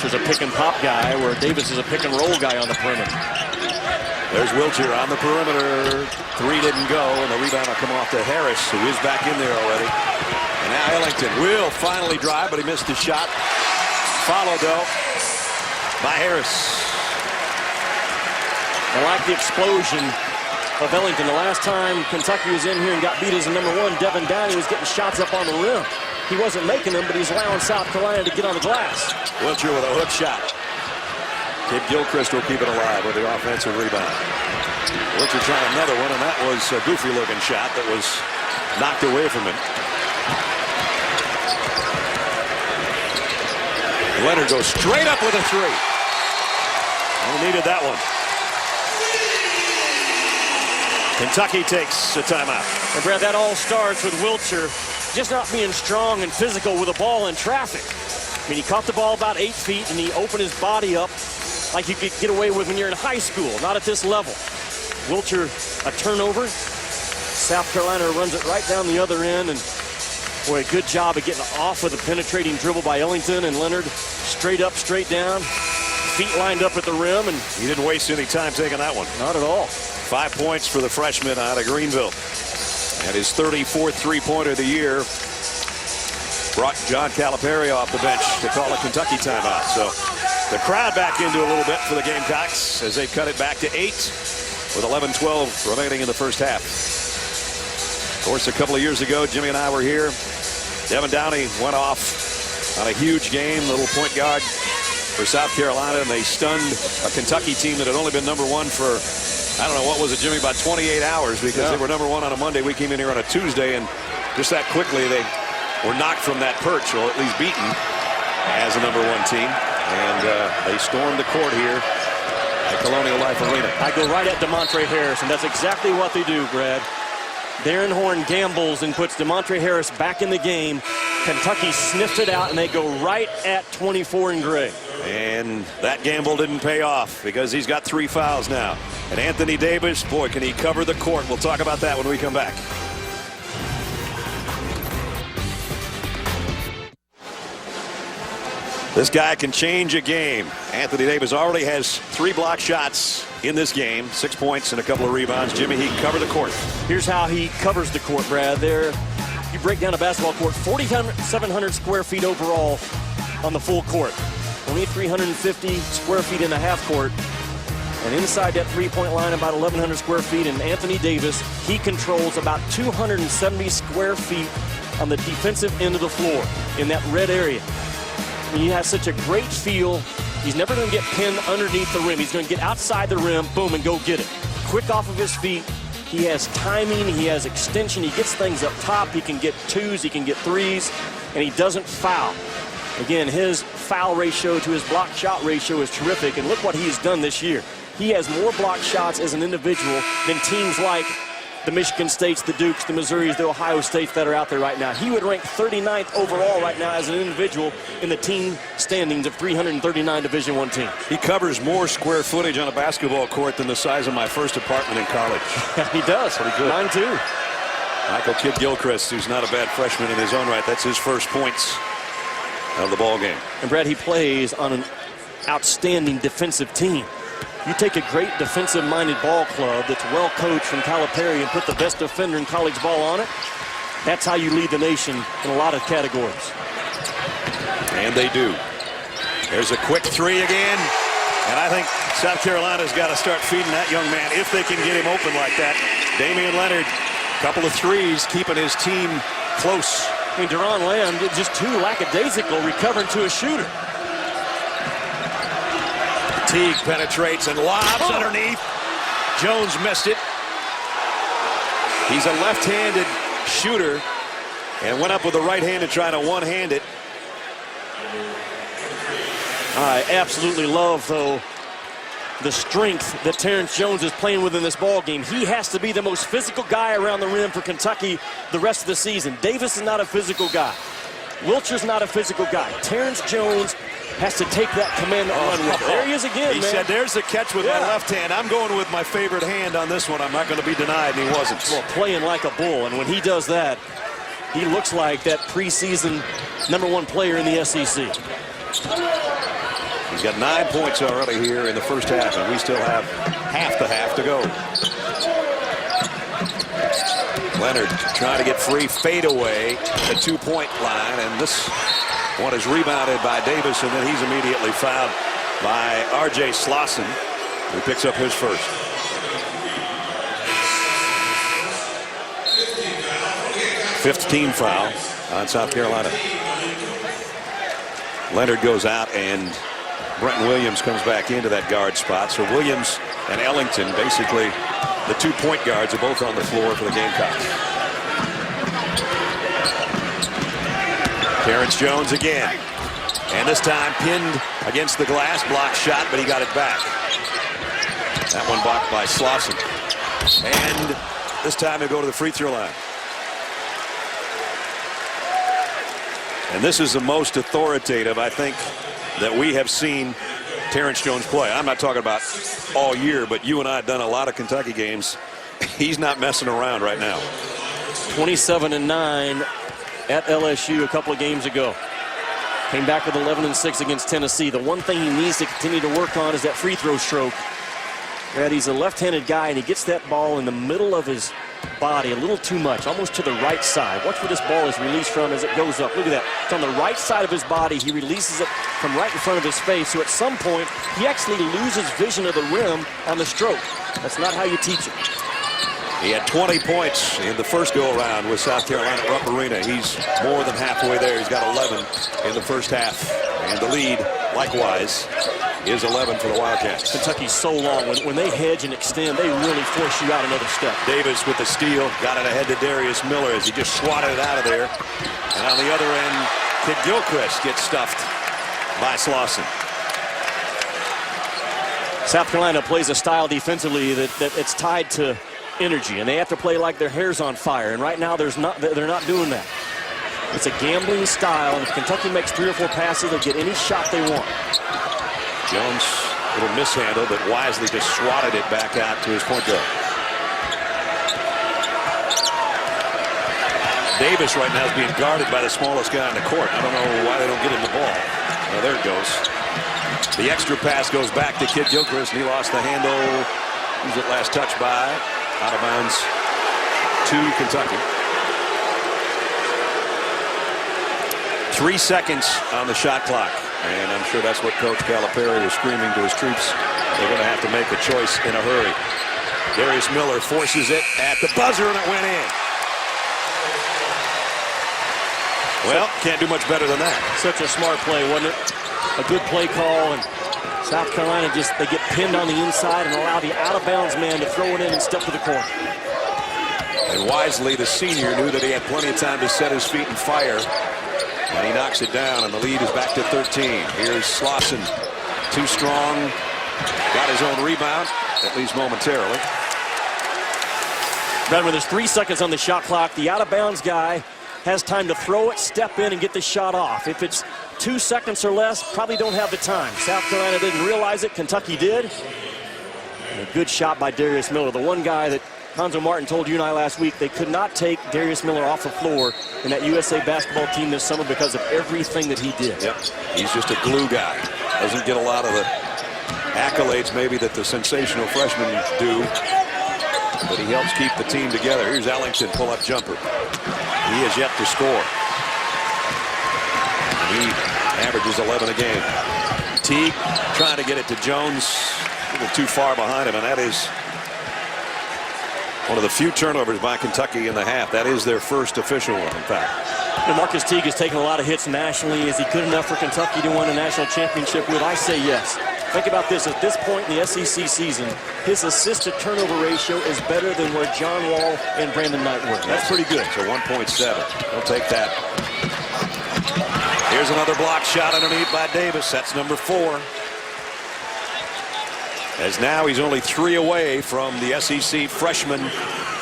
Wilcher's a pick and pop guy, where Davis is a pick and roll guy on the perimeter. There's Wilcher on the perimeter. Three didn't go, and the rebound will come off to Harris, who is back in there already. And now Ellington will finally drive, but he missed his shot. Followed, though, by Harris. I like the explosion of Ellington. The last time Kentucky was in here and got beat as a #1, Devin Downey was getting shots up on the rim. He wasn't making them, but he's allowing South Carolina to get on the glass. Wilcher with a hook shot. Kid Gilchrist will keep it alive with the offensive rebound. Wilcher trying another one, and that was a goofy-looking shot that was knocked away from him. Leonard goes straight up with a three. He needed that one. Kentucky takes a timeout. And Brad, that all starts with Wilcher just not being strong and physical with the ball in traffic. I mean, he caught the ball about 8 feet, and he opened his body up like you could get away with when you're in high school, not at this level. Wilcher, a turnover. South Carolina runs it right down the other end, and boy, a good job of getting off with a penetrating dribble by Ellington, and Leonard straight up, straight down, feet lined up at the rim, and he didn't waste any time taking that one. Not at all. 5 points for the freshman out of Greenville. And his 34th three-pointer of the year brought John Calipari off the bench to call a Kentucky timeout. So the crowd back into a little bit for the Gamecocks as they cut it back to 8 with 11-12 remaining in the first half. Of course, a couple of years ago, Jimmy and I were here. Devin Downey went off on a huge game, little point guard for South Carolina, and they stunned a Kentucky team that had only been #1 for, I don't know, what was it, Jimmy, about 28 hours, because they were #1 on a Monday. We came in here on a Tuesday, and just that quickly they were knocked from that perch, or at least beaten as a #1 team. And they stormed the court here at Colonial Life Arena. I go right at DeMontre Harris, and that's exactly what they do, Brad. Darren Horn gambles and puts DeMontre Harris back in the game. Kentucky sniffed it out, and they go right at 24 in gray. And that gamble didn't pay off because he's got 3 fouls now. And Anthony Davis, boy, can he cover the court. We'll talk about that when we come back. This guy can change a game. Anthony Davis already has 3 block shots in this game, 6 points and a couple of rebounds. Jimmy, he can cover the court. Here's how he covers the court, Brad. There, you break down a basketball court, 4,700 square feet overall on the full court. Only 350 square feet in the half court. And inside that three-point line, about 1,100 square feet. And Anthony Davis, he controls about 270 square feet on the defensive end of the floor in that red area. He has such a great feel. He's never going to get pinned underneath the rim. He's going to get outside the rim, boom, and go get it. Quick off of his feet. He has timing. He has extension. He gets things up top. He can get 2s. He can get 3s. And he doesn't foul. Again, his foul ratio to his block shot ratio is terrific. And look what he has done this year. He has more block shots as an individual than teams like the Michigan States, the Dukes, the Missouris, the Ohio States that are out there right now. He would rank 39th overall right now as an individual in the team standings of 339 Division I teams. He covers more square footage on a basketball court than the size of my first apartment in college. He does. Pretty good. Mine too. Michael Kidd Gilchrist, who's not a bad freshman in his own right. That's his first points of the ball game. And Brad, he plays on an outstanding defensive team. You take a great defensive-minded ball club that's well coached from Calipari and put the best defender in college ball on it. That's how you lead the nation in a lot of categories. And they do. There's a quick 3 again. And I think South Carolina's got to start feeding that young man if they can get him open like that. Damian Leonard, a couple of 3s, keeping his team close. I mean, Deron Lamb did just 2 lackadaisical recovering to a shooter. Teague penetrates and lobs underneath. Jones missed it. He's a left-handed shooter and went up with the right hand to try to one-hand it. I absolutely love, though, the strength that Terrence Jones is playing with in this ball game. He has to be the most physical guy around the rim for Kentucky the rest of the season. Davis is not a physical guy. Wilcher's not a physical guy. Terrence Jones has to take that command and run with it. There he is again, He man. said, there's the catch with my left hand. I'm going with my favorite hand on this one. I'm not going to be denied, and he wasn't. Well, playing like a bull, and when he does that, he looks like that preseason #1 player in the SEC. He's got 9 points already here in the first half, and we still have half the half to go. Leonard trying to get free, fade away the 2-point line, and this one is rebounded by Davis, and then he's immediately fouled by R.J. Slauson, who picks up his first. Fifth team foul on South Carolina. Leonard goes out, and Brenton Williams comes back into that guard spot. So Williams and Ellington, basically the 2-point guards, are both on the floor for the Gamecocks. Terrence Jones again. And this time pinned against the glass, blocked shot, but he got it back. That one blocked by Slauson. And this time he'll go to the free throw line. And this is the most authoritative, I think, that we have seen Terrence Jones play. I'm not talking about all year, but you and I have done a lot of Kentucky games. He's not messing around right now. 27-9 at LSU a couple of games ago. Came back with 11-6 against Tennessee. The one thing he needs to continue to work on is that free throw stroke. Brad, he's a left-handed guy, and he gets that ball in the middle of his body a little too much, almost to the right side. Watch where this ball is released from as it goes up. Look at that. It's on the right side of his body. He releases it from right in front of his face. So at some point, he actually loses vision of the rim on the stroke. That's not how you teach it. He had 20 points in the first go-around with South Carolina at Rupp Arena. He's more than halfway there. He's got 11 in the first half. And the lead, likewise, is 11 for the Wildcats. Kentucky's so long. When they hedge and extend, they really force you out another step. Davis with the steal, got it ahead to Darius Miller as he just swatted it out of there. And on the other end, Kid Gilchrist gets stuffed by Slauson. South Carolina plays a style defensively that it's tied to energy, and they have to play like their hair's on fire. And right now, they're not doing that. It's a gambling style, and if Kentucky makes 3 or 4 passes, they'll get any shot they want. Jones, a little mishandle, but wisely just swatted it back out to his point guard. Davis right now is being guarded by the smallest guy on the court. I don't know why they don't get him the ball. Oh, there it goes. The extra pass goes back to Kid Gilchrist, and he lost the handle. Who's it last touched by? Out of bounds to Kentucky. 3 seconds on the shot clock. And I'm sure that's what Coach Calipari was screaming to his troops. They're going to have to make a choice in a hurry. Darius Miller forces it at the buzzer, and it went in. Well, can't do much better than that. Such a smart play, wasn't it? A good play call, and South Carolina they get pinned on the inside and allow the out-of-bounds man to throw it in and step to the corner. And wisely, the senior knew that he had plenty of time to set his feet and fire. And he knocks it down, and the lead is back to 13. Here's Slauson. Too strong. Got his own rebound, at least momentarily. Remember, there's 3 seconds on the shot clock. The out-of-bounds guy has time to throw it, step in, and get the shot off. If it's 2 seconds or less, probably don't have the time. South Carolina didn't realize it. Kentucky did. And a good shot by Darius Miller, the one guy that Cuonzo Martin told you and I last week they could not take Darius Miller off the floor in that USA basketball team this summer because of everything that he did. Yep, he's just a glue guy. Doesn't get a lot of the accolades maybe that the sensational freshmen do, but he helps keep the team together. Here's Ellington, pull-up jumper. He has yet to score. He averages 11 a game. Teague trying to get it to Jones, a little too far behind him, and that is one of the few turnovers by Kentucky in the half. That is their first official one, in fact. And Marcus Teague has taken a lot of hits nationally. Is he good enough for Kentucky to win a national championship with? I say yes. Think about this. At this point in the SEC season, his assist-to-turnover ratio is better than where John Wall and Brandon Knight were. That's pretty good. So 1.7. He'll take that. Here's another block shot underneath by Davis. That's number 4. As now he's only 3 away from the SEC freshman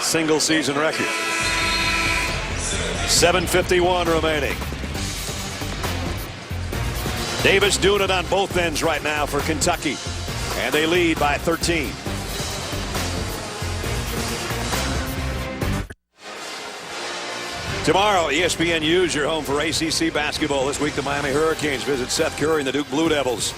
single-season record. 7:51 remaining. Davis doing it on both ends right now for Kentucky, and they lead by 13. Tomorrow, ESPNU is your home for ACC basketball. This week, the Miami Hurricanes visit Seth Curry and the Duke Blue Devils.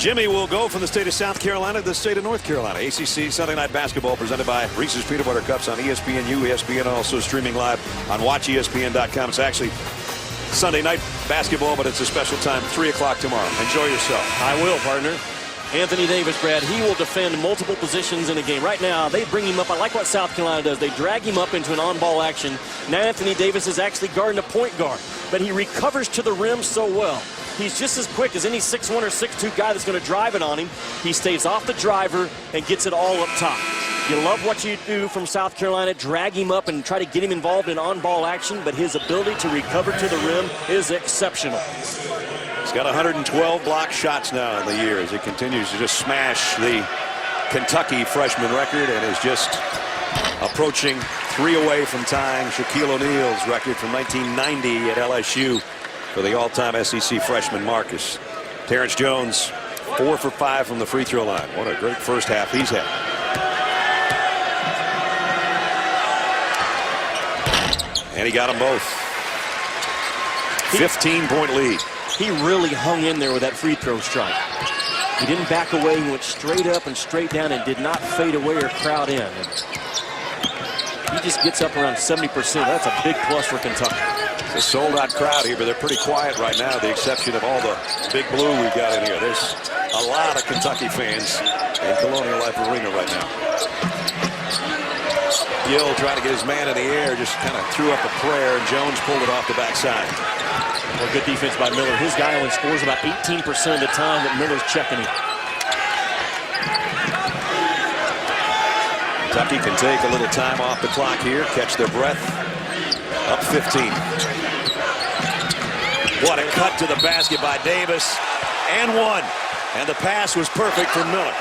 Jimmy will go from the state of South Carolina to the state of North Carolina. ACC Sunday Night Basketball presented by Reese's Peanut Butter Cups on ESPNU, ESPN, also streaming live on WatchESPN.com. It's actually Sunday Night Basketball, but it's a special time, 3 o'clock tomorrow. Enjoy yourself. I will, partner. Anthony Davis, Brad, he will defend multiple positions in a game. Right now, they bring him up. I like what South Carolina does. They drag him up into an on-ball action. Now Anthony Davis is actually guarding a point guard, but he recovers to the rim so well. He's just as quick as any 6'1 or 6'2 guy that's going to drive it on him. He stays off the driver and gets it all up top. You love what you do from South Carolina, drag him up and try to get him involved in on-ball action, but his ability to recover to the rim is exceptional. He's got 112 block shots now in the year as he continues to just smash the Kentucky freshman record and is just approaching 3 away from tying Shaquille O'Neal's record from 1990 at LSU for the all-time SEC freshman Marcus. Terrence Jones, 4 for 5 from the free throw line. What a great first half he's had. And he got them both. 15-point lead. He really hung in there with that free throw strike. He didn't back away. He went straight up and straight down and did not fade away or crowd in. And he just gets up around 70%. That's a big plus for Kentucky. It's a sold-out crowd here, but they're pretty quiet right now, with the exception of all the big blue we've got in here. There's a lot of Kentucky fans in Colonial Life Arena right now. Gill trying to get his man in the air, just kind of threw up a prayer, and Jones pulled it off the backside. Well, good defense by Miller. His guy only scores about 18% of the time that Miller's checking him. Kentucky can take a little time off the clock here, catch their breath. Up 15. What a cut to the basket by Davis. And one. And the pass was perfect for Miller.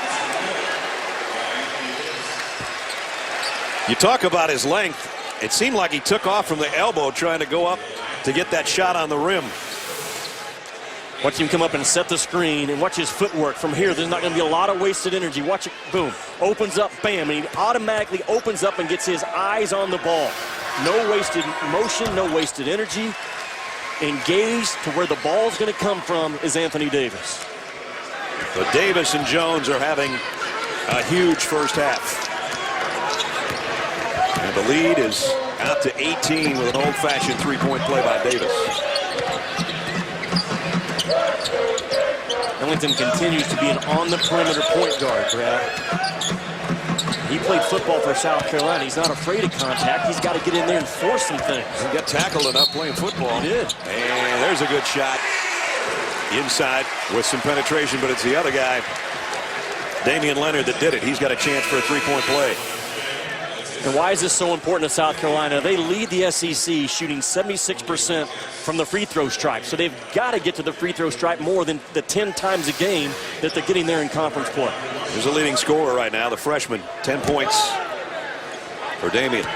You talk about his length. It seemed like he took off from the elbow trying to go up to get that shot on the rim. Watch him come up and set the screen, and watch his footwork from here. There's not going to be a lot of wasted energy. Watch it, boom, opens up, bam, and he automatically opens up and gets his eyes on the ball. No wasted motion, no wasted energy. Engaged to where the ball's going to come from is Anthony Davis. But Davis and Jones are having a huge first half. And the lead is out to 18 with an old-fashioned three-point play by Davis. Ellington continues to be an on-the-perimeter point guard, Brad. He played football for South Carolina. He's not afraid of contact. He's got to get in there and force some things. He got tackled enough playing football. He did. And there's a good shot inside with some penetration, but it's the other guy, Damian Leonard, that did it. He's got a chance for a three-point play. And why is this so important to South Carolina? They lead the SEC shooting 76% from the free throw stripe. So they've got to get to the free throw stripe more than the 10 times a game that they're getting there in conference play. There's a leading scorer right now, the freshman. 10 points for Damian.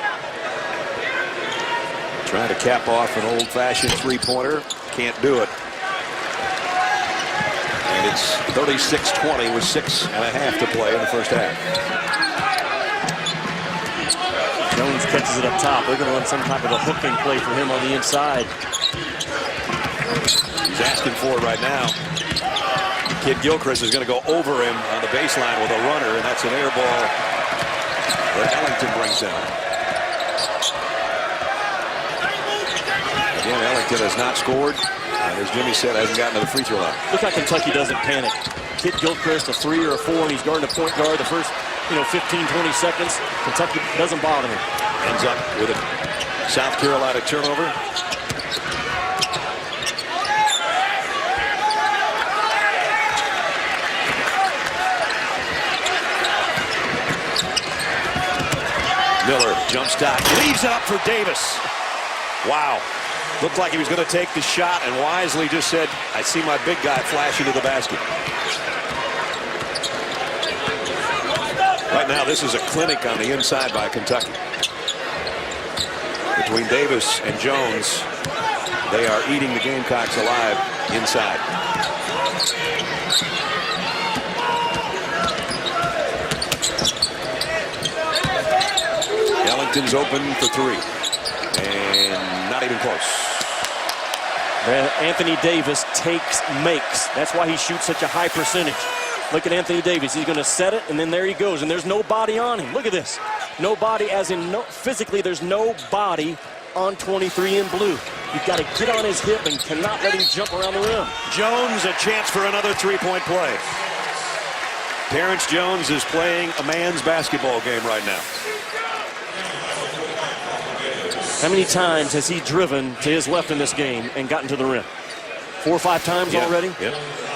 Trying to cap off an old-fashioned three-pointer. Can't do it. And it's 36-20 with 6.5 to play in the first half. Jones catches it up top. They're going to run some type of a hooking play for him on the inside. He's asking for it right now. Kid Gilchrist is going to go over him on the baseline with a runner, and that's an air ball that Ellington brings down. Again, Ellington has not scored, and as Jimmy said, hasn't gotten to the free throw line. Look how Kentucky doesn't panic. Kid Gilchrist, a 3 or a 4, and he's guarding a point guard the first 15, 20 seconds. Kentucky doesn't bother him. Ends up with a South Carolina turnover. Miller, jump stop, leaves it up for Davis. Wow. Looked like he was going to take the shot, and wisely just said, I see my big guy flash into the basket. Right now, this is a clinic on the inside by Kentucky. Between Davis and Jones, they are eating the Gamecocks alive inside. Ellington's open for three. And not even close. Anthony Davis makes. That's why he shoots such a high percentage. Look at Anthony Davis. He's going to set it, and then there he goes. And there's no body on him. Look at this. No body, as in physically, there's no body on 23 in blue. You've got to get on his hip and cannot let him jump around the rim. Jones, a chance for another three-point play. Terrence Jones is playing a man's basketball game right now. How many times has he driven to his left in this game and gotten to the rim? 4 or 5 times already? Yep.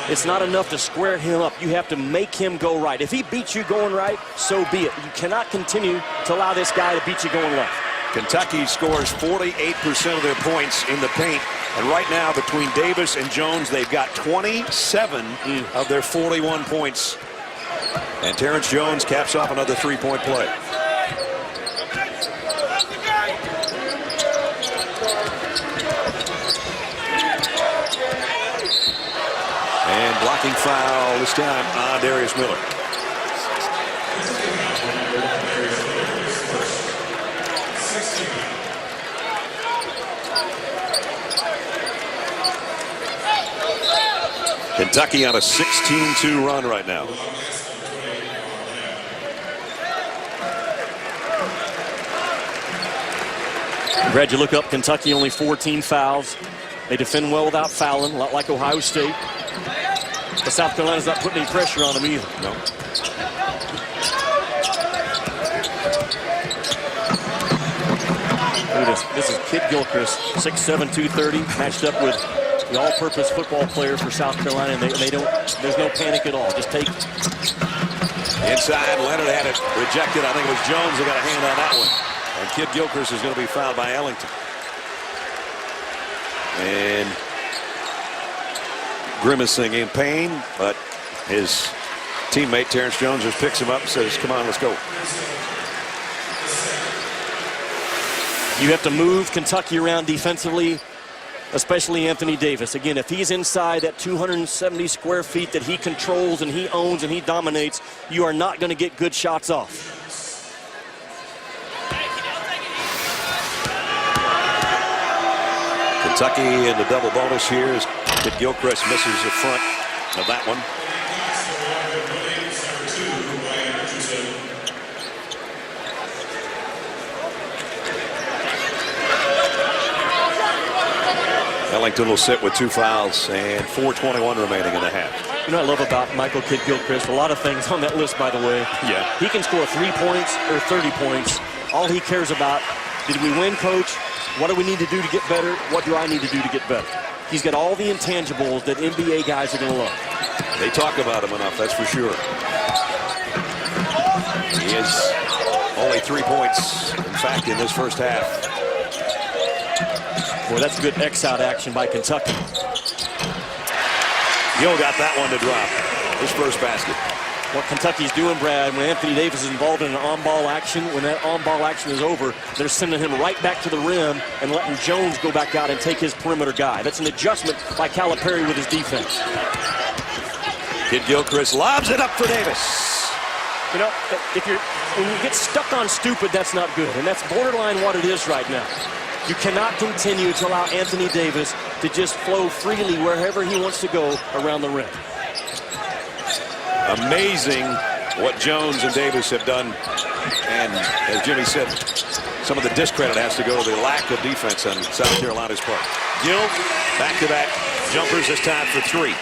It's not enough to square him up. You have to make him go right. If he beats you going right, so be it. You cannot continue to allow this guy to beat you going left. Kentucky scores 48% of their points in the paint. And right now, between Davis and Jones, they've got 27 of their 41 points. And Terrence Jones caps off another three-point play. And blocking foul this time on Darius Miller. Kentucky on a 16-2 run right now. Brad, you look up, Kentucky only 14 fouls. They defend well without fouling, a lot like Ohio State. But South Carolina's not putting any pressure on them either. No. Look at this. This is Kid Gilchrist, 6'7", 230, matched up with the all-purpose football player for South Carolina, and they don't. There's no panic at all. Just take. Inside, Leonard had it rejected. I think it was Jones who got a hand on that one. And Kid Gilchrist is going to be fouled by Ellington. And grimacing in pain, but his teammate Terrence Jones just picks him up and says, come on, let's go. You have to move Kentucky around defensively, especially Anthony Davis. Again, if he's inside that 270 square feet that he controls and he owns and he dominates, you are not going to get good shots off. Kentucky in the double bonus here as Kid Gilchrist misses the front of that one. Ellington will sit with 2 fouls and 4:21 remaining in the half. You know what I love about Michael Kidd Gilchrist? A lot of things on that list, by the way. Yeah. He can score 3 points or 30 points. All he cares about, did we win, coach? What do we need to do to get better? What do I need to do to get better? He's got all the intangibles that NBA guys are going to love. They talk about him enough, that's for sure. He is only 3 points, in fact, in this first half. Boy, that's good X-out action by Kentucky. Gill got that one to drop. His first basket. What Kentucky's doing, Brad, when Anthony Davis is involved in an on-ball action, when that on-ball action is over, they're sending him right back to the rim and letting Jones go back out and take his perimeter guy. That's an adjustment by Calipari with his defense. Kid Gilchrist lobs it up for Davis. You know, when you get stuck on stupid, that's not good. And that's borderline what it is right now. You cannot continue to allow Anthony Davis to just flow freely wherever he wants to go around the rim. Amazing what Jones and Davis have done. And as Jimmy said, some of the discredit has to go to the lack of defense on South Carolina's part. Gill, back-to-back jumpers, this time for 3.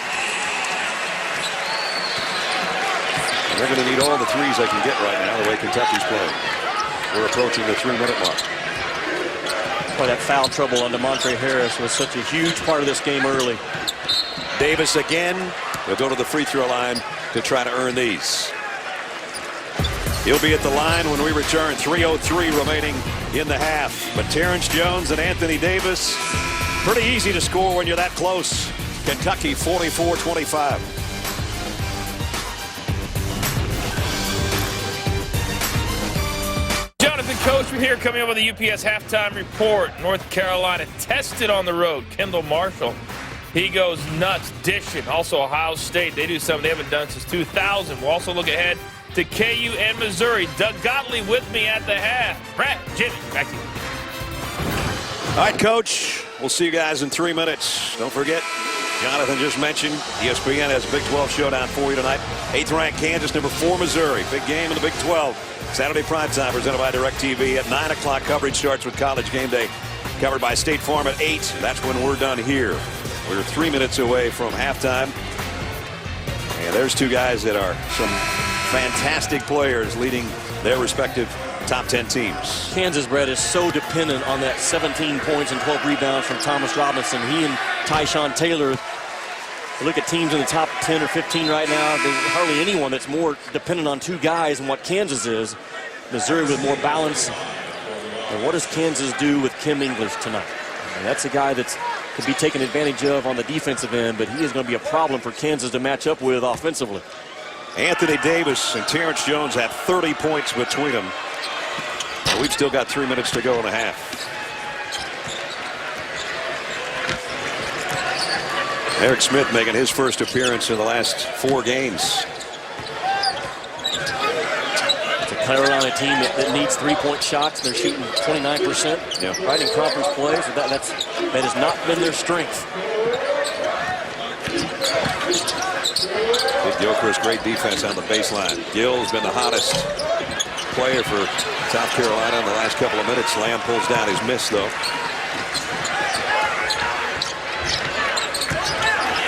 And they're going to need all the threes they can get right now, the way Kentucky's playing. We're approaching the 3-minute mark. Boy, that foul trouble on DeMontre Harris was such a huge part of this game early. Davis again. He'll go to the free throw line to try to earn these. He'll be at the line when we return. 3:03 remaining in the half. But Terrence Jones and Anthony Davis, pretty easy to score when you're that close. Kentucky 44-25. Coachman here coming up with the UPS halftime report. North Carolina tested on the road. Kendall Marshall, he goes nuts dishing. Also Ohio State, they do something they haven't done since 2000. We'll also look ahead to KU and Missouri. Doug Gottlieb with me at the half. Brad, Jimmy, back to you. All right, Coach. We'll see you guys in 3 minutes. Don't forget, Jonathan just mentioned ESPN has a Big 12 showdown for you tonight. 8th-ranked Kansas, number 4 Missouri. Big game in the Big 12. Saturday primetime presented by DirecTV at 9 o'clock. Coverage starts with College Game Day, covered by State Farm at 8. That's when we're done here. We're 3 minutes away from halftime. And there's two guys that are some fantastic players leading their respective top 10 teams. Kansas, Brett, is so dependent on that 17 points and 12 rebounds from Thomas Robinson. He and Tyshawn Taylor. Look at teams in the top 10 or 15 right now. There's hardly anyone that's more dependent on two guys than what Kansas is. Missouri with more balance. And what does Kansas do with Kim English tonight? And that's a guy that could be taken advantage of on the defensive end, but he is going to be a problem for Kansas to match up with offensively. Anthony Davis and Terrence Jones have 30 points between them. And we've still got 3 minutes to go in the half. Eric Smith making his first appearance in the last 4 games. It's a Carolina team that needs three-point shots. They're shooting 29%. Yeah. Right in conference play. So that has not been their strength. Kid Gilchrist, great defense on the baseline. Gill's been the hottest player for South Carolina in the last couple of minutes. Lamb pulls down his miss, though.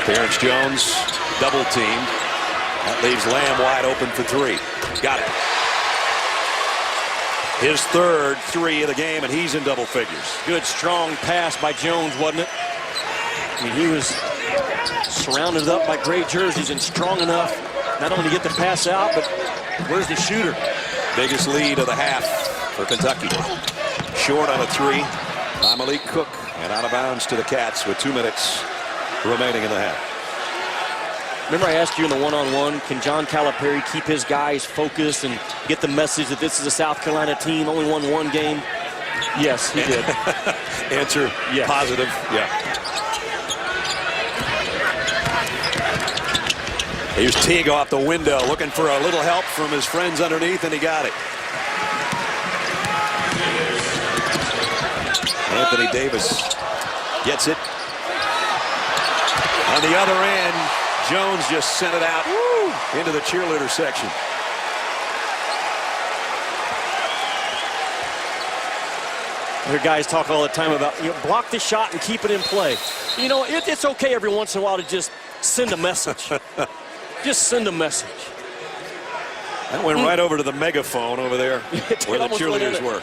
Terrence Jones double teamed. That leaves Lamb wide open for 3. Got it. His third 3 of the game, and he's in double figures. Good, strong pass by Jones, wasn't it? I mean, he was surrounded up by gray jerseys and strong enough not only to get the pass out, but where's the shooter? Biggest lead of the half for Kentucky. Short on a 3 by Malik Cook, and out of bounds to the Cats with 2 minutes remaining in the half. Remember I asked you in the one-on-one, can John Calipari keep his guys focused and get the message that this is a South Carolina team, only won 1 game? Yes, he did. Answer, yes. Positive, yeah. Here's Teague off the window, looking for a little help from his friends underneath, and he got it. Anthony Davis gets it. On the other end, Jones just sent it out into the cheerleader section. Your guys talk all the time about, block the shot and keep it in play. It's okay every once in a while to just send a message. Just send a message. That went right over to the megaphone over there where the cheerleaders were.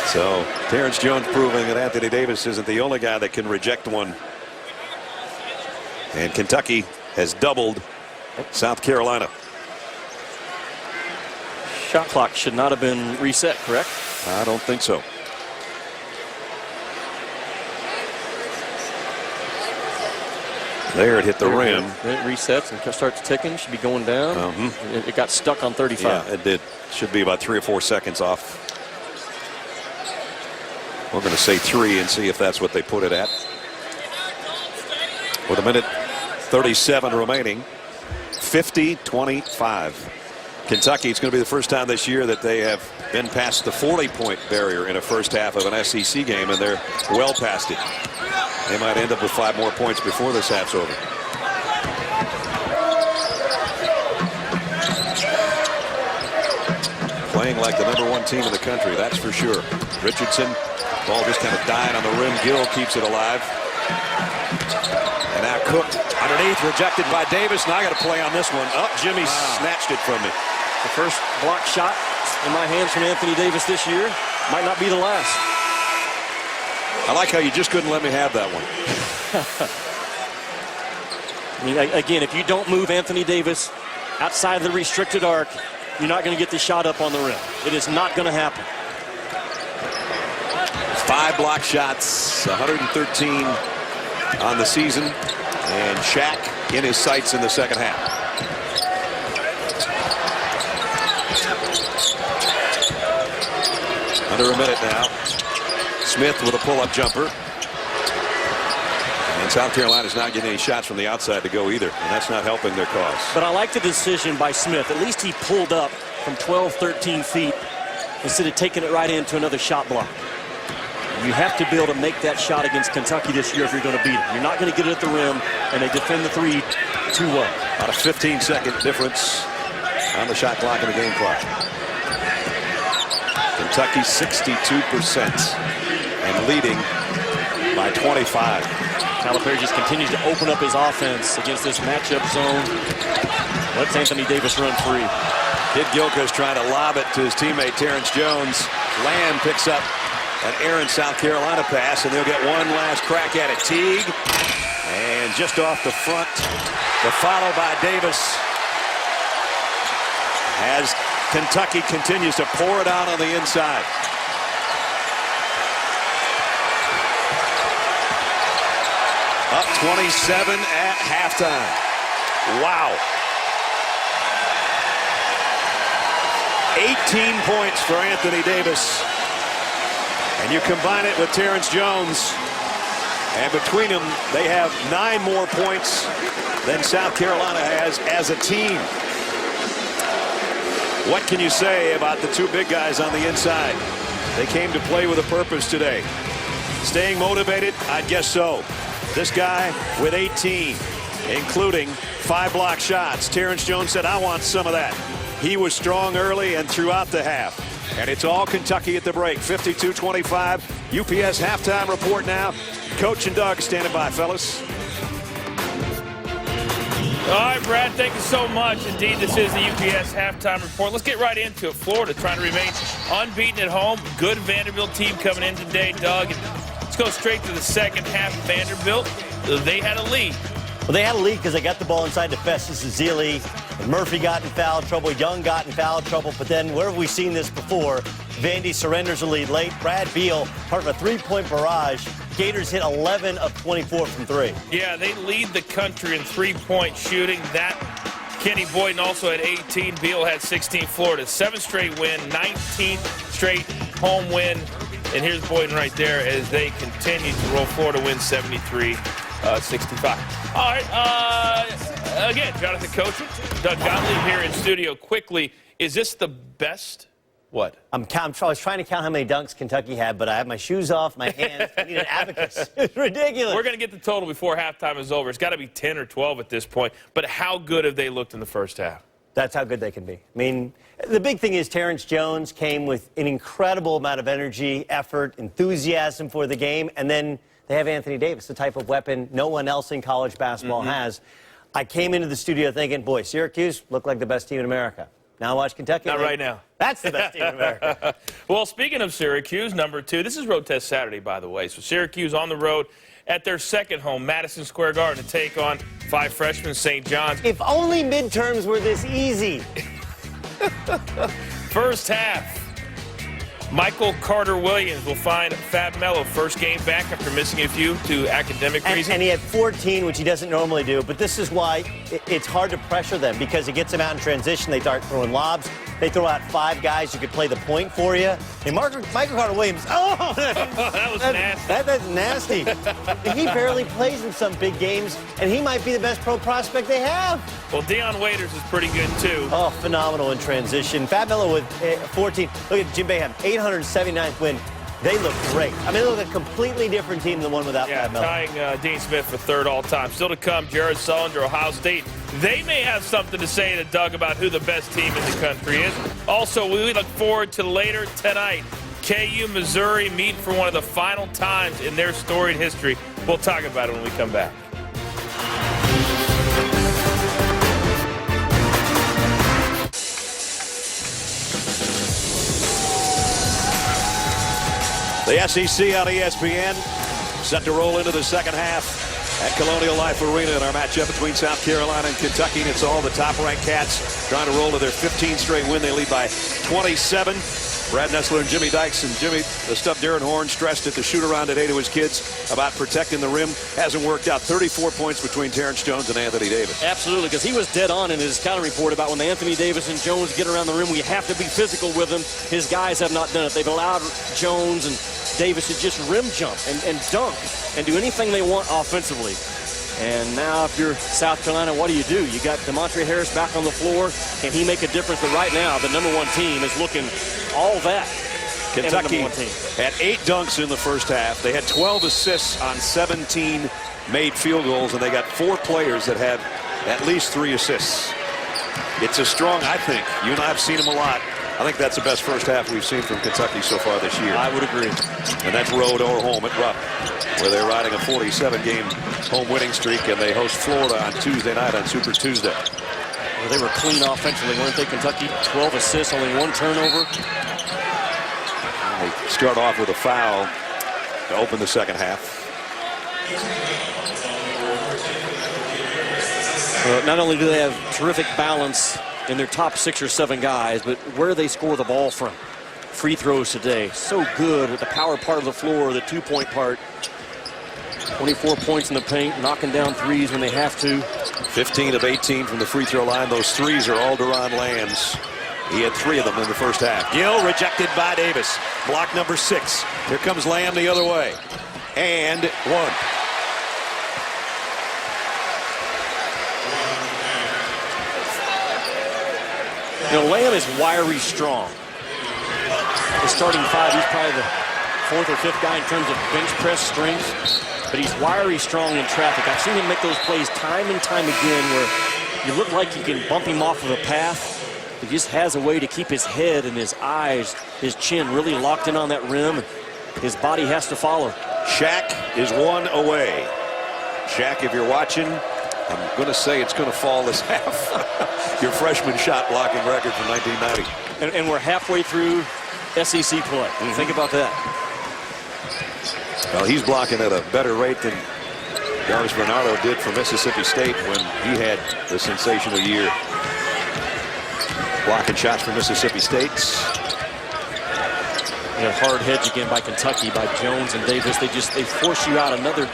So Terrence Jones proving that Anthony Davis isn't the only guy that can reject one. And Kentucky has doubled South Carolina. Shot clock should not have been reset, correct? I don't think so. There, it hit the rim. It resets and starts ticking. Should be going down. It got stuck on 35. Yeah, it did. Should be about 3 or 4 seconds off. We're going to say 3 and see if that's what they put it at. With 1:37 remaining, 50-25. Kentucky, it's going to be the first time this year that they have been past the 40-point barrier in a first half of an SEC game, and they're well past it. They might end up with 5 more points before this half's over. Playing like the #1 team in the country, that's for sure. Richardson, ball just kind of dying on the rim. Gill keeps it alive. And now Cook underneath, rejected by Davis. Now I got to play on this one. Jimmy snatched it from me. The first block shot in my hands from Anthony Davis this year. Might not be the last. I like how you just couldn't let me have that one. I mean, again, if you don't move Anthony Davis outside of the restricted arc, you're not going to get the shot up on the rim. It is not going to happen. 5 block shots, 113 on the season, and Shaq in his sights in the second half. Under a minute now. Smith with a pull-up jumper. And South Carolina's not getting any shots from the outside to go either, and that's not helping their cause. But I like the decision by Smith. At least he pulled up from 12, 13 feet instead of taking it right into another shot block. You have to be able to make that shot against Kentucky this year if you're going to beat them. You're not going to get it at the rim, and they defend the three too well. About a 15-second difference on the shot clock and the game clock. Kentucky 62% and leading by 25. Calipari just continues to open up his offense against this matchup zone. Lets Anthony Davis run free. Kid Gilchrist trying to lob it to his teammate Terrence Jones. Lamb picks up an Aaron, South Carolina pass, and they'll get one last crack at it. Teague, and just off the front, the follow by Davis as Kentucky continues to pour it out on the inside. Up 27 at halftime. Wow. 18 points for Anthony Davis. And you combine it with Terrence Jones, and between them, they have 9 more points than South Carolina has as a team. What can you say about the two big guys on the inside? They came to play with a purpose today. Staying motivated? I guess so. This guy with 18, including 5 block shots. Terrence Jones said, I want some of that. He was strong early and throughout the half. And it's all Kentucky at the break. 52-25. UPS halftime report now. Coach and Doug standing by, fellas. All right, Brad, thank you so much. Indeed, this is the UPS halftime report. Let's get right into it. Florida trying to remain unbeaten at home. Good Vanderbilt team coming in today, Doug. And let's go straight to the second half. Vanderbilt, they had a lead. Well, they had a lead because they got the ball inside to Festus Ezeli. And Murphy got in foul trouble. Young got in foul trouble. But then, where have we seen this before? Vandy surrenders the lead late. Brad Beal, part of a three-point barrage. Gators hit 11 of 24 from 3. Yeah, they lead the country in three-point shooting. That Kenny Boyden also had 18. Beal had 16. Florida, 7th straight win, 19th straight home win. And here's Boyden right there as they continue to roll. Florida wins 73-65. All right, again, Jonathan Coaching, Doug Gottlieb here in studio. Quickly, is this the best? What? I was trying to count how many dunks Kentucky had, but I have my shoes off, my hands. I need an abacus. It's ridiculous. We're going to get the total before halftime is over. It's got to be 10 or 12 at this point. But how good have they looked in the first half? That's how good they can be. I mean, the big thing is Terrence Jones came with an incredible amount of energy, effort, enthusiasm for the game, and then they have Anthony Davis, the type of weapon no one else in college basketball has. I came into the studio thinking, boy, Syracuse looked like the best team in America. Now watch Kentucky. Not right now. That's the best team in America. Well, speaking of Syracuse, number 2, this is Road Test Saturday, by the way. So Syracuse on the road at their second home, Madison Square Garden, to take on 5 freshmen, St. John's. If only midterms were this easy. First half, Michael Carter-Williams will find Fab Melo first game back after missing a few to academic reasons. And he had 14, which he doesn't normally do. But this is why it's hard to pressure them, because it gets them out in transition. They start throwing lobs. They throw out 5 guys who could play the point for you. And Michael Carter-Williams, that was nasty. That's nasty. He barely plays in some big games, and he might be the best pro prospect they have. Well, Deion Waiters is pretty good, too. Oh, phenomenal in transition. Fab Melo with 14. Look at Jim Boeheim, 879th win. They look great. I mean, they look a completely different team than the one without Fab Melo. Tying Dean Smith for 3rd all-time. Still to come, Jared Sullinger, Ohio State. They may have something to say to Doug about who the best team in the country is. Also, we look forward to later tonight. KU, Missouri meet for one of the final times in their storied history. We'll talk about it when we come back. The SEC on ESPN, set to roll into the second half at Colonial Life Arena in our matchup between South Carolina and Kentucky. And it's all the top-ranked Cats trying to roll to their 15th straight win. They lead by 27. Brad Nessler and Jimmy Dykes. And Jimmy, the stuff Darren Horn stressed at the shoot-around today to his kids about protecting the rim hasn't worked out. 34 points between Terrence Jones and Anthony Davis. Absolutely, because he was dead on in his counter report about when Anthony Davis and Jones get around the rim, we have to be physical with them. His guys have not done it. They've allowed Jones and Davis to just rim jump and dunk and do anything they want offensively. And now if you're South Carolina, what do? You got DeMontre Harris back on the floor. Can he make a difference? But right now, the #1 team is looking all that. Kentucky had 8 dunks in the first half. They had 12 assists on 17 made field goals, and they got 4 players that had at least 3 assists. It's a strong, I think. You and I have seen them a lot. I think that's the best first half we've seen from Kentucky so far this year. I would agree. And that's road or home at Rupp, where they're riding a 47-game home winning streak, and they host Florida on Tuesday night on Super Tuesday. Well, they were clean offensively, weren't they, Kentucky? 12 assists, only 1 turnover. And they start off with a foul to open the second half. Not only do they have terrific balance in their top 6 or 7 guys, but where they score the ball from. Free throws today. So good with the power part of the floor, the 2-point part. 24 points in the paint, knocking down threes when they have to. 15 of 18 from the free throw line. Those threes are all Deron Land's. He had 3 of them in the first half. Gill rejected by Davis. Block number 6. Here comes Lamb the other way. And 1. You know, Lamb is wiry strong. The starting 5, he's probably the 4th or 5th guy in terms of bench press strength. But he's wiry strong in traffic. I've seen him make those plays time and time again where you look like you can bump him off of a path. He just has a way to keep his head and his eyes, his chin really locked in on that rim. His body has to follow. Shaq is 1 away. Shaq, if you're watching, I'm going to say it's going to fall this half. Your freshman shot blocking record from 1990. And we're halfway through SEC play. Think about that. Well, he's blocking at a better rate than Jarvis Bernardo did for Mississippi State when he had the sensational year. Blocking shots for Mississippi State. A hard hedge again by Kentucky, by Jones and Davis. They force you out another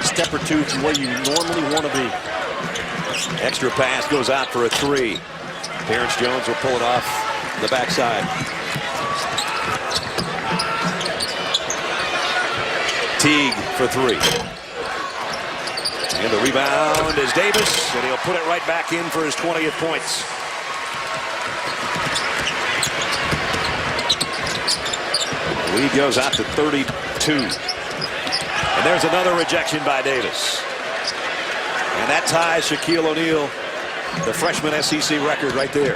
step or 2 from where you normally want to be. Extra pass goes out for a 3. Terrence Jones will pull it off the backside. Teague for 3. And the rebound is Davis, and he'll put it right back in for his 20th points. The lead goes out to 32. And there's another rejection by Davis. And that ties Shaquille O'Neal, the freshman SEC record right there.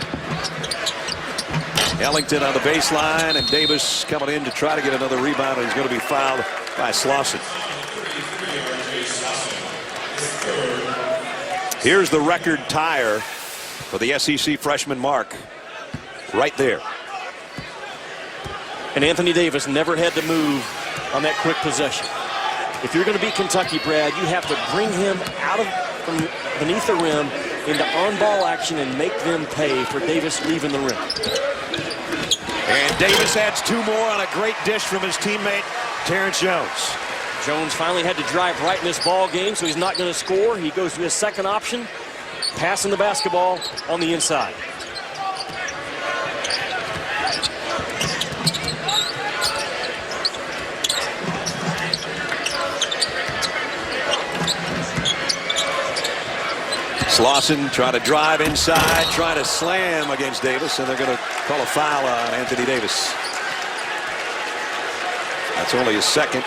Ellington on the baseline, and Davis coming in to try to get another rebound, and he's going to be fouled by Slauson. Here's the record tire for the SEC freshman mark right there. And Anthony Davis never had to move on that quick possession. If you're going to beat Kentucky, Brad, you have to bring him out of from beneath the rim into on-ball action and make them pay for Davis leaving the rim. And Davis adds 2 more on a great dish from his teammate, Terrence Jones. Jones finally had to drive right in this ball game, so he's not going to score. He goes to his second option, passing the basketball on the inside. Slauson trying to drive inside, trying to slam against Davis, and they're going to call a foul on Anthony Davis. That's only his second.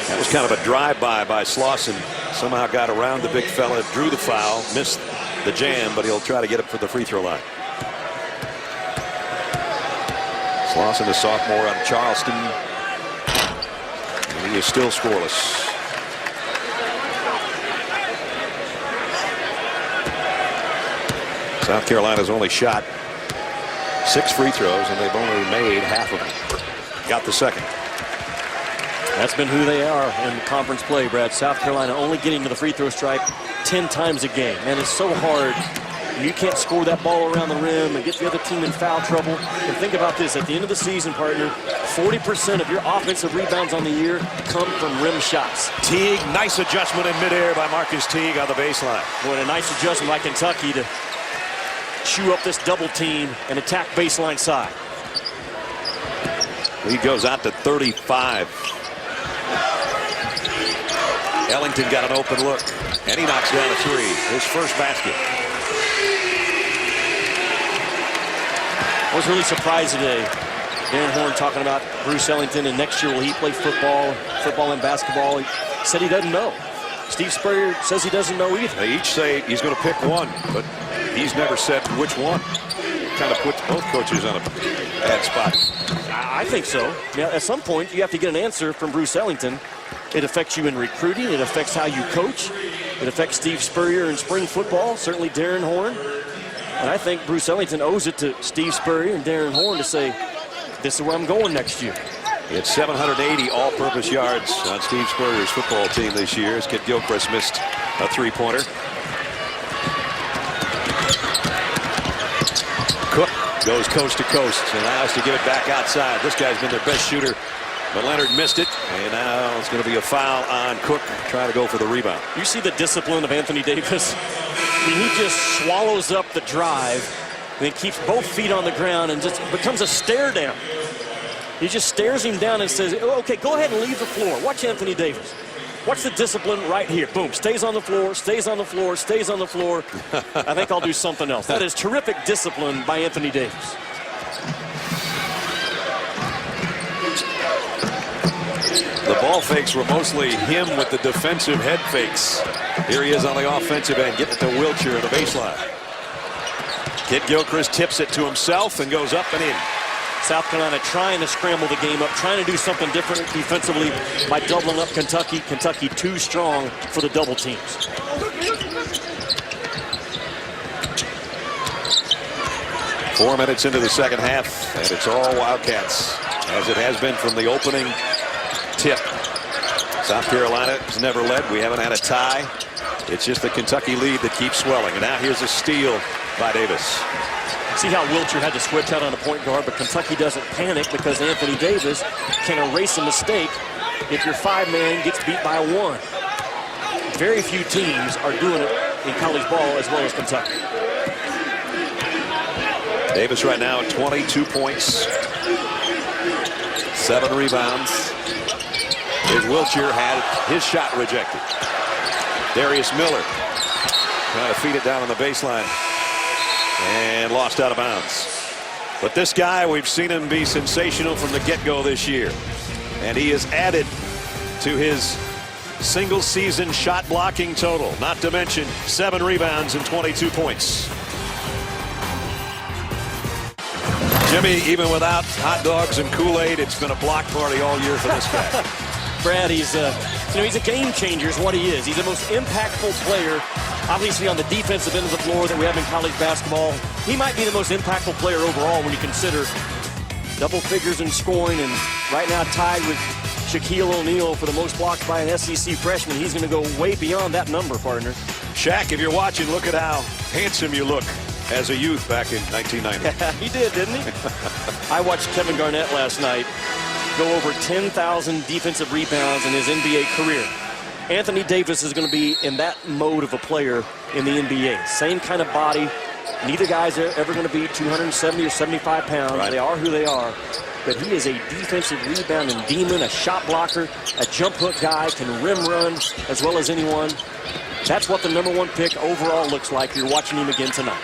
That was kind of a drive-by by Slauson. Somehow got around the big fella, drew the foul, missed the jam, but he'll try to get it for the free throw line. Slauson, a sophomore out of Charleston, and he is still scoreless. South Carolina's only shot 6 free throws, and they've only made half of them. Got the second. That's been who they are in conference play, Brad. South Carolina only getting to the free throw stripe 10 times a game. And it's so hard. You can't score that ball around the rim and get the other team in foul trouble. And think about this. At the end of the season, partner, 40% of your offensive rebounds on the year come from rim shots. Teague, nice adjustment in midair by Marcus Teague on the baseline. Boy, a nice adjustment by Kentucky to chew up this double team and attack baseline side. Lead goes out to 35. Ellington got an open look, and he knocks down a three. His first basket. I was really surprised today. Darren Horn talking about Bruce Ellington, and next year will he play football and basketball. He said he doesn't know. Steve Spurrier says he doesn't know either. They each say he's going to pick one, but he's never said which one. Kind of puts both coaches on a bad spot. I think so. Yeah, at some point, you have to get an answer from Bruce Ellington. It affects you in recruiting. It affects how you coach. It affects Steve Spurrier in spring football, certainly Darren Horn. And I think Bruce Ellington owes it to Steve Spurrier and Darren Horn to say, this is where I'm going next year. It's 780 all-purpose yards on Steve Spurrier's football team this year as Kid Gilchrist missed a three-pointer. Cook goes coast to coast and allows to give it back outside. This guy's been their best shooter, but Leonard missed it, and now it's going to be a foul on Cook trying to go for the rebound. You see the discipline of Anthony Davis. I mean, he just swallows up the drive and then keeps both feet on the ground and just becomes a stare down. He just stares him down and says, okay, go ahead and leave the floor. Watch Anthony Davis. Watch the discipline right here. Boom, stays on the floor, stays on the floor, stays on the floor. I think I'll do something else. That is terrific discipline by Anthony Davis. The ball fakes were mostly him with the defensive head fakes. Here he is on the offensive end, getting it to Wiltshire at the baseline. Kid Gilchrist tips it to himself and goes up and in. South Carolina trying to scramble the game up, trying to do something different defensively by doubling up Kentucky. Kentucky too strong for the double teams. Four minutes into the second half, and it's all Wildcats, as it has been from the opening tip. South Carolina has never led. We haven't had a tie. It's just the Kentucky lead that keeps swelling. And now here's a steal by Davis. See how Wiltshire had to switch out on a point guard, but Kentucky doesn't panic because Anthony Davis can erase a mistake if your five-man gets beat by one. Very few teams are doing it in college ball as well as Kentucky. Davis right now 22 points, 7 rebounds. As Wiltshire had his shot rejected. Darius Miller trying to feed it down on the baseline and lost out of bounds. But this guy, we've seen him be sensational from the get-go this year, and he has added to his single season shot blocking total, not to mention 7 rebounds and 22 points. Jimmy, even without hot dogs and Kool-Aid, it's been a block party all year for this guy. Brad, he's a game changer is what he is. He's the most impactful player, obviously, on the defensive end of the floor that we have in college basketball. He might be the most impactful player overall when you consider double figures in scoring, and right now tied with Shaquille O'Neal for the most blocks by an SEC freshman. He's going to go way beyond that number, partner. Shaq, if you're watching, look at how handsome you look as a youth back in 1990. He did, didn't he? I watched Kevin Garnett last night go over 10,000 defensive rebounds in his NBA career. Anthony Davis is going to be in that mode of a player in the NBA. Same kind of body. Neither guy's ever going to be 270 or 75 pounds. Right. They are who they are. But he is a defensive rebounding demon, a shot blocker, a jump hook guy, can rim run as well as anyone. That's what the #1 pick overall looks like. You're watching him again tonight.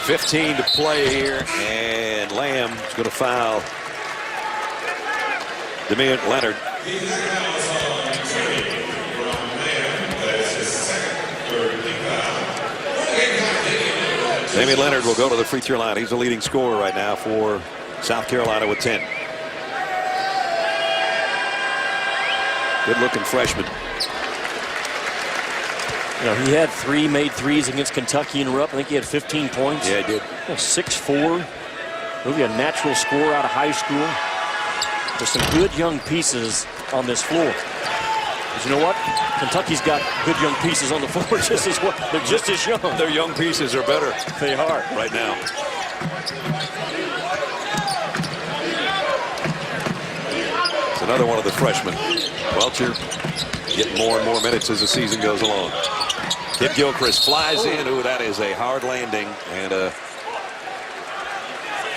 15 to play here, and Lamb is going to foul Damian Leonard. Damian Leonard will go to the free throw line. He's the leading scorer right now for South Carolina with 10. Good-looking freshman. You know, he had 3 made threes against Kentucky in a row. I think he had 15 points. Yeah, he did. 6'4", maybe a natural scorer out of high school. There's some good young pieces on this floor. But you know what? Kentucky's got good young pieces on the floor just as well. They're just as young. Their young pieces are better. They are. Right now. It's another one of the freshmen. Welcher getting more and more minutes as the season goes along. Kid Gilchrist flies in. Ooh, that is a hard landing. And a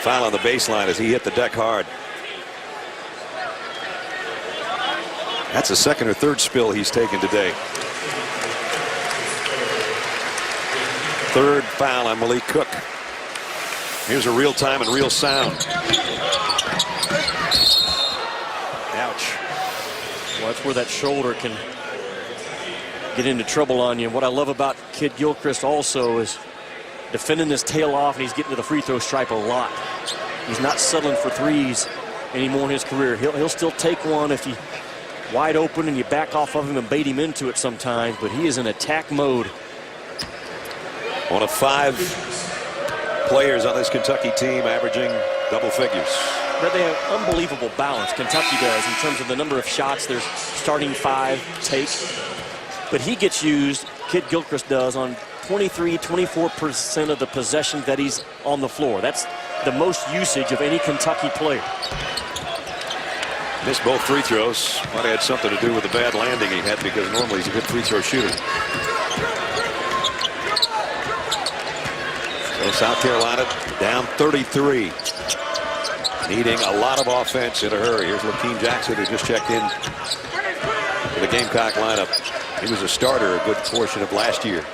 foul on the baseline as he hit the deck hard. That's the second or third spill he's taken today. Third foul on Malik Cook. Here's a real time and real sound. Ouch. Well, that's where that shoulder can get into trouble on you. What I love about Kid Gilchrist also is defending his tail off, and he's getting to the free throw stripe a lot. He's not settling for threes anymore in his career. He'll still take one if he wide open and you back off of him and bait him into it sometimes, but he is in attack mode. One of 5 players on this Kentucky team averaging double figures. But they have unbelievable balance, Kentucky does, in terms of the number of shots their starting 5 take. But he gets used, Kid Gilchrist does, on 24% of the possessions that he's on the floor. That's the most usage of any Kentucky player. Missed both free throws. Might have had something to do with the bad landing he had, because normally he's a good free throw shooter. So South Carolina down 33. Needing a lot of offense in a hurry. Here's Lakeem Jackson, who just checked in for the Gamecock lineup. He was a starter a good portion of last year.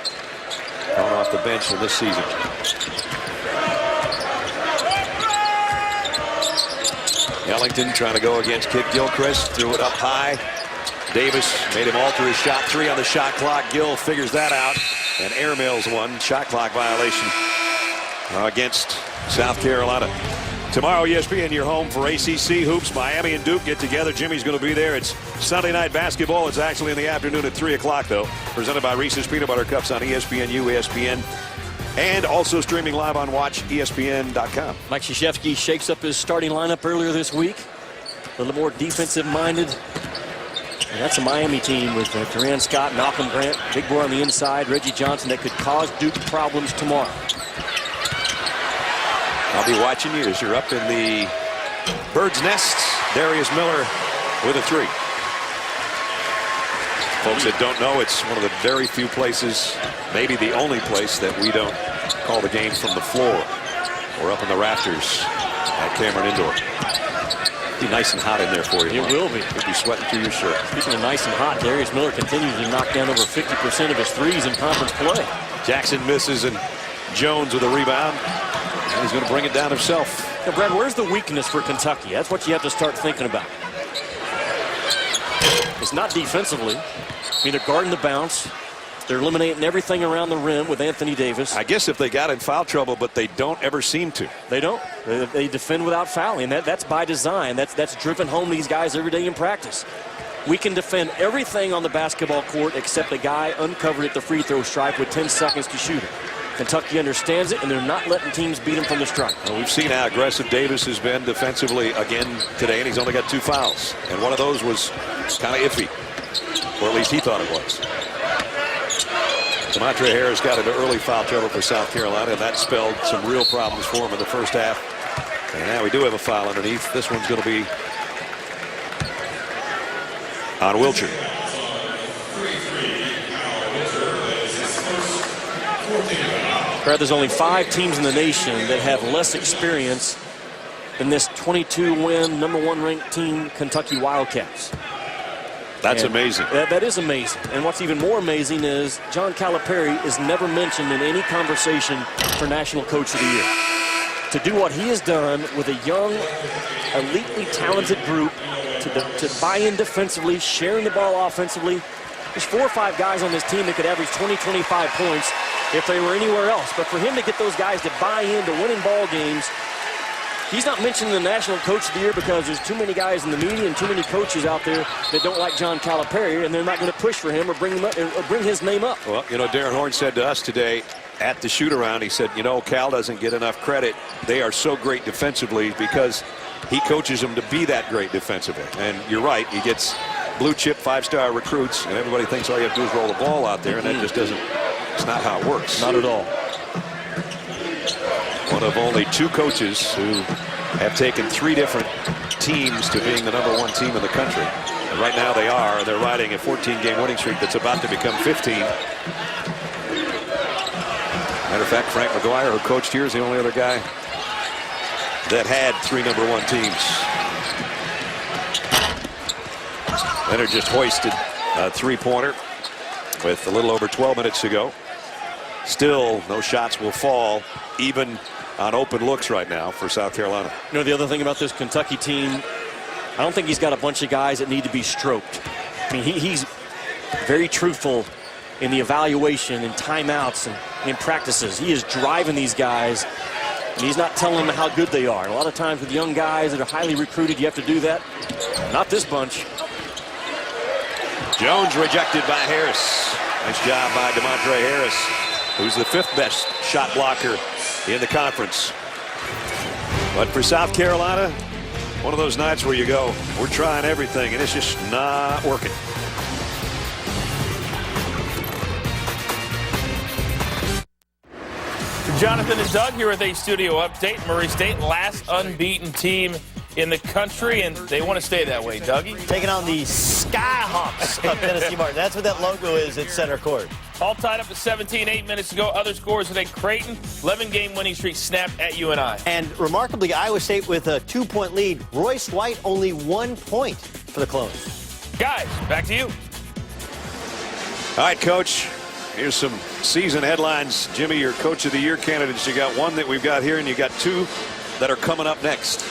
Coming off the bench in this season. Ellington trying to go against Kid Gilchrist. Threw it up high. Davis made him alter his shot. 3 on the shot clock. Gill figures that out. And airmails one. Shot clock violation against South Carolina. Tomorrow, ESPN, your home for ACC hoops. Miami and Duke get together. Jimmy's going to be there. It's Sunday night basketball. It's actually in the afternoon at 3 o'clock, though. Presented by Reese's Peanut Butter Cups on ESPNU, ESPN, and also streaming live on WatchESPN.com. Mike Krzyzewski shakes up his starting lineup earlier this week. A little more defensive-minded. And that's a Miami team with Duran Scott, Malcolm Grant, big boy on the inside, Reggie Johnson, that could cause Duke problems tomorrow. I'll be watching you as you're up in the bird's nest. Darius Miller with a 3. Folks that don't know, it's one of the very few places, maybe the only place, that we don't call the game from the floor. We're up in the rafters at Cameron Indoor. It'll be nice and hot in there for you. It will be. You'll be sweating through your shirt. Speaking of nice and hot, Darius Miller continues to knock down over 50% of his threes in conference play. Jackson misses, and Jones with a rebound. And he's going to bring it down himself. Now, Brad, where's the weakness for Kentucky? That's what you have to start thinking about. It's not defensively. I mean, they're guarding the bounce. They're eliminating everything around the rim with Anthony Davis. I guess if they got in foul trouble, but they don't ever seem to. They don't. They defend without fouling. That's by design. That's driven home these guys every day in practice. We can defend everything on the basketball court except a guy uncovered at the free throw stripe with 10 seconds to shoot it. Kentucky understands it, and they're not letting teams beat him from the stripe. Well, we've seen how aggressive Davis has been defensively again today, and he's only got 2 fouls. And one of those was kind of iffy, or at least he thought it was. Demontre Harris got into early foul trouble for South Carolina, and that spelled some real problems for him in the first half. And now we do have a foul underneath. This one's going to be on Wilcher. Brad, there's only 5 teams in the nation that have less experience than this 22-win, #1 ranked team, Kentucky Wildcats. That's amazing. That is amazing. And what's even more amazing is John Calipari is never mentioned in any conversation for National Coach of the Year. To do what he has done with a young, elitely talented group, to buy in defensively, sharing the ball offensively. There's 4 or 5 guys on this team that could average 20, 25 points if they were anywhere else. But for him to get those guys to buy into winning ball games, he's not mentioned in the National Coach of the Year because there's too many guys in the media and too many coaches out there that don't like John Calipari, and they're not going to push for him or bring him up or bring his name up. Well, you know, Darren Horn said to us today at the shoot-around, he said, you know, Cal doesn't get enough credit. They are so great defensively because he coaches them to be that great defensively. And you're right, he gets blue-chip 5-star recruits, and everybody thinks all you have to do is roll the ball out there, and that just doesn't, it's not how it works. Not at all. One of only 2 coaches who have taken 3 different teams to being the #1 team in the country. And right now they are. They're riding a 14-game winning streak that's about to become 15. Matter of fact, Frank McGuire, who coached here, is the only other guy that had 3 #1 teams. Leonard just hoisted a three-pointer with a little over 12 minutes to go. Still, no shots will fall, even on open looks right now for South Carolina. You know, the other thing about this Kentucky team, I don't think he's got a bunch of guys that need to be stroked. I mean, he's very truthful in the evaluation and timeouts and in practices. He is driving these guys, and he's not telling them how good they are. And a lot of times with young guys that are highly recruited, you have to do that. Not this bunch. Jones rejected by Harris. Nice job by DeMontre Harris, who's the 5th best shot blocker in the conference. But for South Carolina, one of those nights where you go, we're trying everything, and it's just not working. Jonathan and Doug here with a studio update. Murray State, last unbeaten team in the country, and they want to stay that way. Dougie? Taking on the Skyhawks of Tennessee Martin. That's what that logo is at center court. All tied up at 17, 8 minutes to go. Other scores today, Creighton, 11-game winning streak snapped at UNI. And remarkably, Iowa State with a 2-point lead. Royce White only 1 point for the Clones. Guys, back to you. All right, Coach. Here's some season headlines. Jimmy, your Coach of the Year candidates. You got one that we've got here, and you got 2 that are coming up next.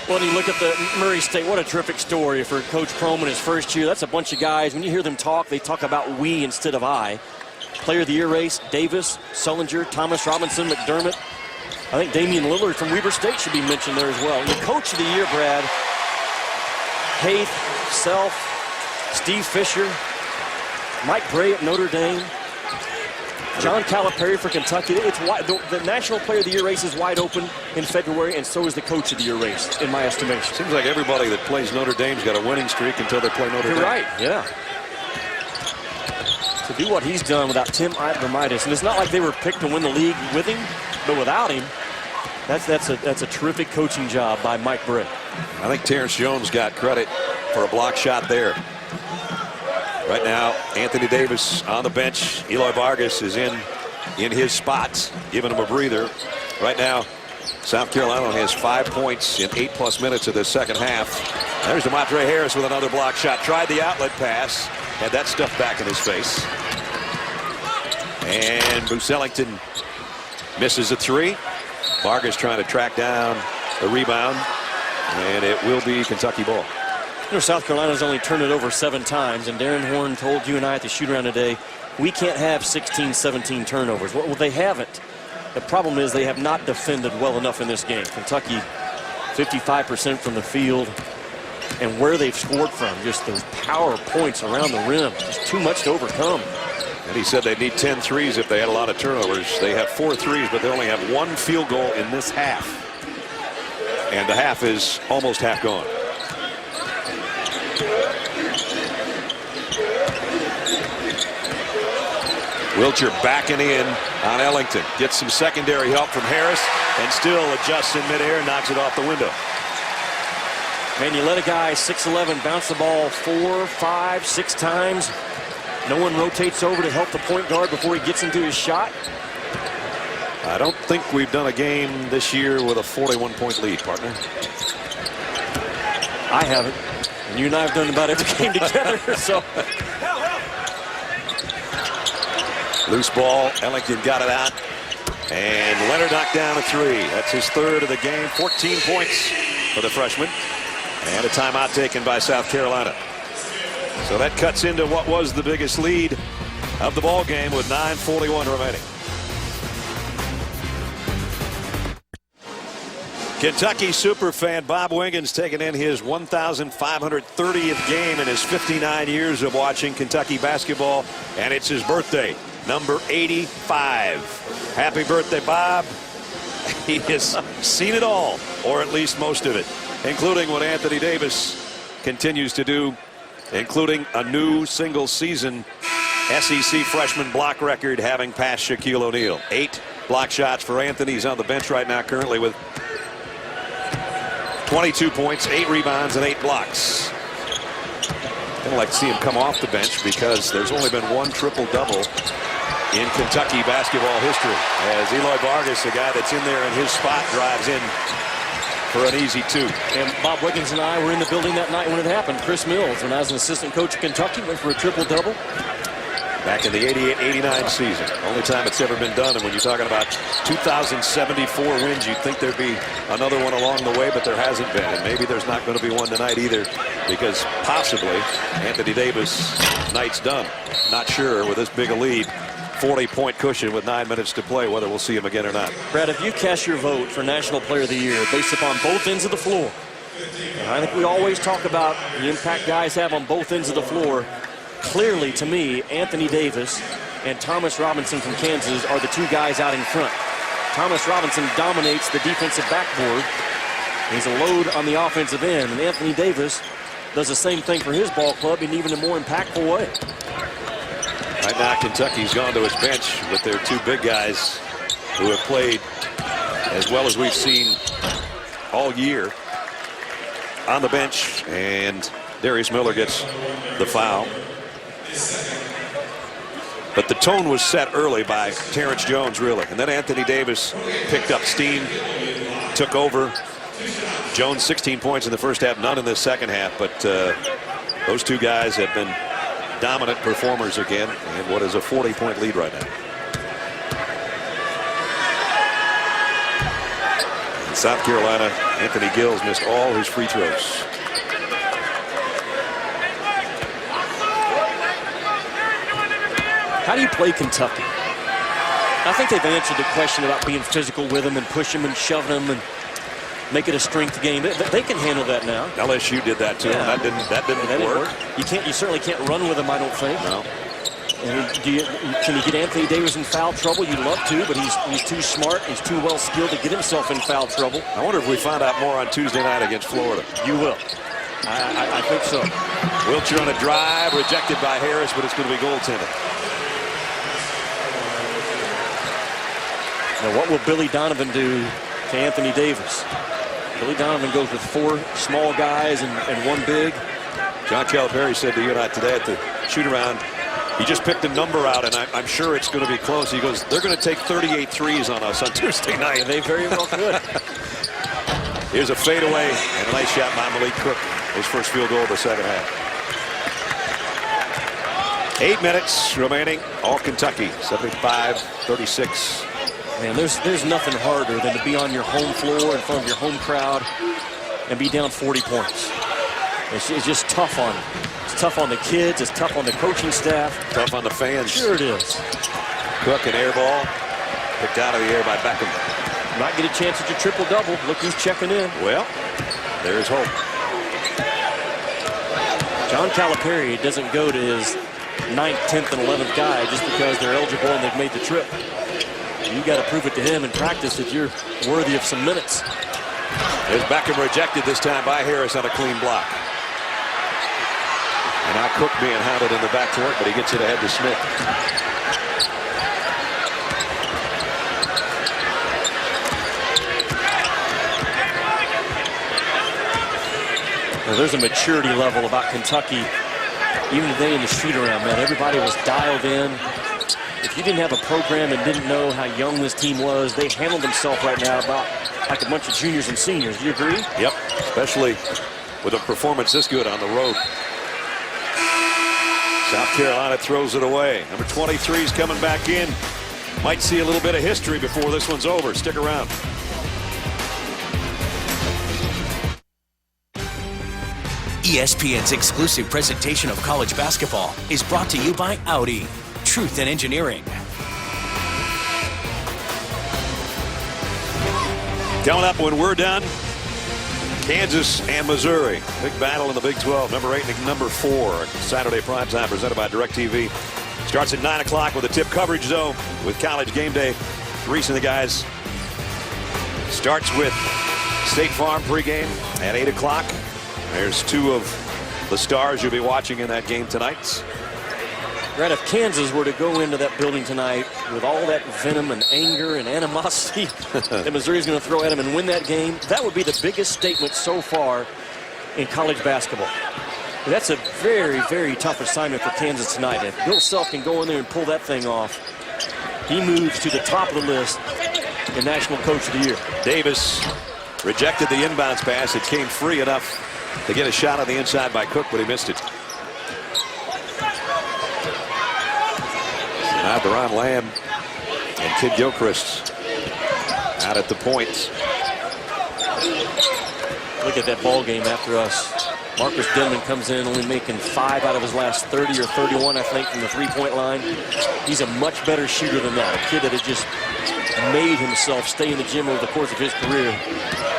Well, you look at the Murray State, what a terrific story for Coach Proman his first year. That's a bunch of guys. When you hear them talk, they talk about we instead of I. Player of the Year race, Davis, Sullinger, Thomas Robinson, McDermott. I think Damian Lillard from Weber State should be mentioned there as well. And the Coach of the Year, Brad, Haith, Self, Steve Fisher, Mike Bray at Notre Dame, John Calipari for Kentucky. It's wide, the National Player of the Year race is wide open in February, and so is the Coach of the Year race, in my estimation. Seems like everybody that plays Notre Dame's got a winning streak until they play Notre Dame. You're right, yeah. To do what he's done without Tim Abromaitis, and it's not like they were picked to win the league with him, but without him, that's a terrific coaching job by Mike Bray. I think Terrence Jones got credit for a block shot there. Right now, Anthony Davis on the bench. Eloy Vargas is in his spots, giving him a breather. Right now, South Carolina has 5 points in 8+ minutes of the second half. There's DeMontre Harris with another block shot. Tried the outlet pass. Had that stuff back in his face. And Bruce Ellington misses a 3. Vargas trying to track down a rebound. And it will be Kentucky ball. You know, South Carolina's only turned it over 7 times, and Darren Horn told you and I at the shoot-around today, we can't have 16, 17 turnovers. Well, they haven't. The problem is they have not defended well enough in this game. Kentucky, 55% from the field, and where they've scored from, just those power points around the rim, just too much to overcome. And he said they'd need 10 threes if they had a lot of turnovers. They have 4 threes, but they only have 1 field goal in this half. And the half is almost half gone. Wilcher backing in on Ellington. Gets some secondary help from Harris and still adjusts in midair, knocks it off the window. Man, you let a guy 6'11" bounce the ball 4, 5, 6 times. No one rotates over to help the point guard before he gets into his shot. I don't think we've done a game this year with a 41-point lead, partner. I haven't. And you and I have done about every game together, so. Loose ball. Ellington got it out. And Leonard knocked down a 3. That's his 3rd of the game. 14 points for the freshman. And a timeout taken by South Carolina. So that cuts into what was the biggest lead of the ball game with 9:41 remaining. Kentucky superfan Bob Wiggins taking in his 1,530th game in his 59 years of watching Kentucky basketball, and it's his birthday, number 85. Happy birthday, Bob. He has seen it all, or at least most of it, including what Anthony Davis continues to do, including a new single-season SEC freshman block record, having passed Shaquille O'Neal. 8 block shots for Anthony. He's on the bench right now currently with 22 points, 8 rebounds, and 8 blocks. I'd like to see him come off the bench because there's only been 1 triple-double in Kentucky basketball history, as Eloy Vargas, the guy that's in there in his spot, drives in for an easy 2. And Bob Wiggins and I were in the building that night when it happened. Chris Mills, when I was an assistant coach at Kentucky, went for a triple-double. Back in the 88-89 season. Only time it's ever been done. And when you're talking about 2,074 wins, you'd think there'd be another one along the way, but there hasn't been. And maybe there's not going to be one tonight either, because possibly Anthony Davis' night's done. Not sure with this big a lead. 40-point cushion with 9 minutes to play, whether we'll see him again or not. Brad, if you cast your vote for National Player of the Year based upon both ends of the floor, and I think we always talk about the impact guys have on both ends of the floor, clearly, to me, Anthony Davis and Thomas Robinson from Kansas are the two guys out in front. Thomas Robinson dominates the defensive backboard. He's a load on the offensive end, and Anthony Davis does the same thing for his ball club in even a more impactful way. Right now, Kentucky's gone to his bench with their two big guys who have played as well as we've seen all year on the bench, and Darius Miller gets the foul. But the tone was set early by Terrence Jones, really. And then Anthony Davis picked up steam, took over. Jones 16 points in the first half, none in the second half. But those two guys have been dominant performers again in what is a 40-point lead right now. In South Carolina, Anthony Gills missed all his free throws. How do you play Kentucky? I think they've answered the question about being physical with them and push them and shove them and make it a strength game. They can handle that now. LSU did that too. Yeah. And that didn't work. You certainly can't run with him, I don't think. No. And can you get Anthony Davis in foul trouble? You'd love to, but he's too smart. He's too well skilled to get himself in foul trouble. I wonder if we find out more on Tuesday night against Florida. You will. I think so. Wiltshire on a drive, rejected by Harris, but it's going to be goaltended. Now, what will Billy Donovan do to Anthony Davis? Billy Donovan goes with 4 small guys and 1 big. John Calipari said to you and I today at the shoot-around, he just picked a number out, and I'm sure it's going to be close. He goes, they're going to take 38 threes on us on Tuesday night. And they very well could. Here's a fadeaway and a nice shot by Malik Cook. His first field goal of the second half. 8 minutes remaining. All Kentucky, 75-36. Man, there's nothing harder than to be on your home floor in front of your home crowd and be down 40 points. It's just tough on them. It's tough on the kids. It's tough on the coaching staff. Tough on the fans. Sure it is. Cook, an air ball. Picked out of the air by Beckham. Might get a chance at your triple-double. Look who's checking in. Well, there's hope. John Calipari doesn't go to his 9th, 10th, and 11th guy just because they're eligible and they've made the trip. You got to prove it to him in practice that you're worthy of some minutes. There's Beckham rejected this time by Harris on a clean block. And now Cook being hounded in the backcourt, but he gets it ahead to Smith. Well, there's a maturity level about Kentucky. Even today in the shoot-around, man, everybody was dialed in. If you didn't have a program and didn't know how young this team was, they handled themselves right now about like a bunch of juniors and seniors. Do you agree? Yep, especially with a performance this good on the road. South Carolina throws it away. Number 23 is coming back in. Might see a little bit of history before this one's over. Stick around. ESPN's exclusive presentation of college basketball is brought to you by Audi. Truth in Engineering. Coming up when we're done, Kansas and Missouri. Big battle in the Big 12. Number 8 and number 4. Saturday primetime presented by DirecTV. Starts at 9 o'clock with a tip coverage zone with College Game Day. Reese and the guys. Starts with State Farm pregame at 8 o'clock. There's 2 of the stars you'll be watching in that game tonight. Brad, if Kansas were to go into that building tonight with all that venom and anger and animosity that Missouri's going to throw at them and win that game, that would be the biggest statement so far in college basketball. That's a very, very tough assignment for Kansas tonight. If Bill Self can go in there and pull that thing off, he moves to the top of the list in National Coach of the Year. Davis Rejected the inbounds pass. It came free enough to get a shot on the inside by Cook, but he missed it. Now Deron Lamb and Kid Gilchrist out at the points. Look at that ball game after us. Marcus Denman comes in only making 5 out of his last 30 or 31, I think, from the three-point line. He's a much better shooter than that. A kid that has just made himself stay in the gym over the course of his career.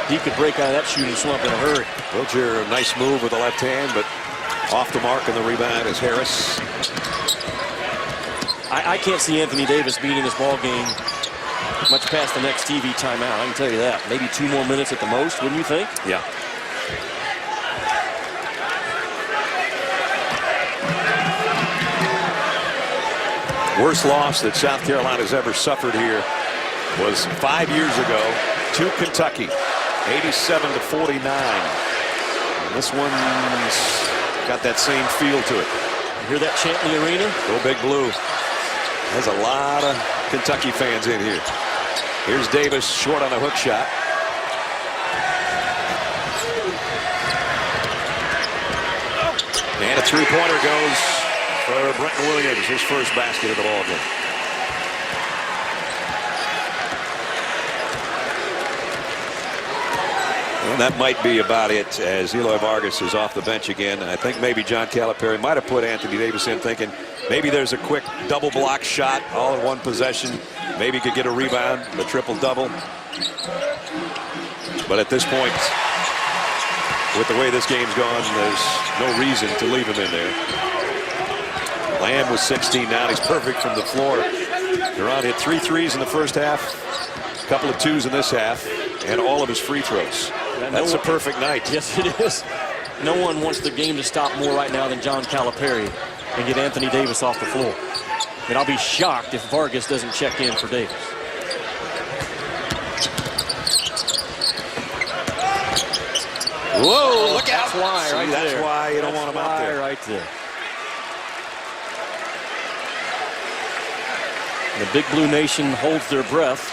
He could break out of that shooting slump in a hurry. Wiltshire, a nice move with the left hand, but off the mark on the rebound is Harris. I can't see Anthony Davis being in this ball game much past the next TV timeout. I can tell you that. Maybe 2 more minutes at the most, wouldn't you think? Yeah. Worst loss that South Carolina's ever suffered here was 5 years ago to Kentucky, 87-49. And this one's got that same feel to it. You hear that chant in the arena? Go Big Blue. There's a lot of Kentucky fans in here. Here's Davis short on a hook shot. And a three-pointer goes for Brenton Williams, his first basket of the ball game. And that might be about it, as Eloy Vargas is off the bench again. I think maybe John Calipari might have put Anthony Davis in thinking maybe there's a quick double block shot all in one possession. Maybe could get a rebound, the triple-double. But at this point, with the way this game's gone, there's no reason to leave him in there. Lamb was 16 now. He's perfect from the floor. Deron hit 3 threes in the first half, a couple of 2s in this half, and all of his free throws. That's a perfect night. Yes, it is. No one wants the game to stop more right now than John Calipari and get Anthony Davis off the floor. And I'll be shocked if Vargas doesn't check in for Davis. Whoa, look out. That's why, right there. That's why you don't want him out there. Right there. The Big Blue Nation holds their breath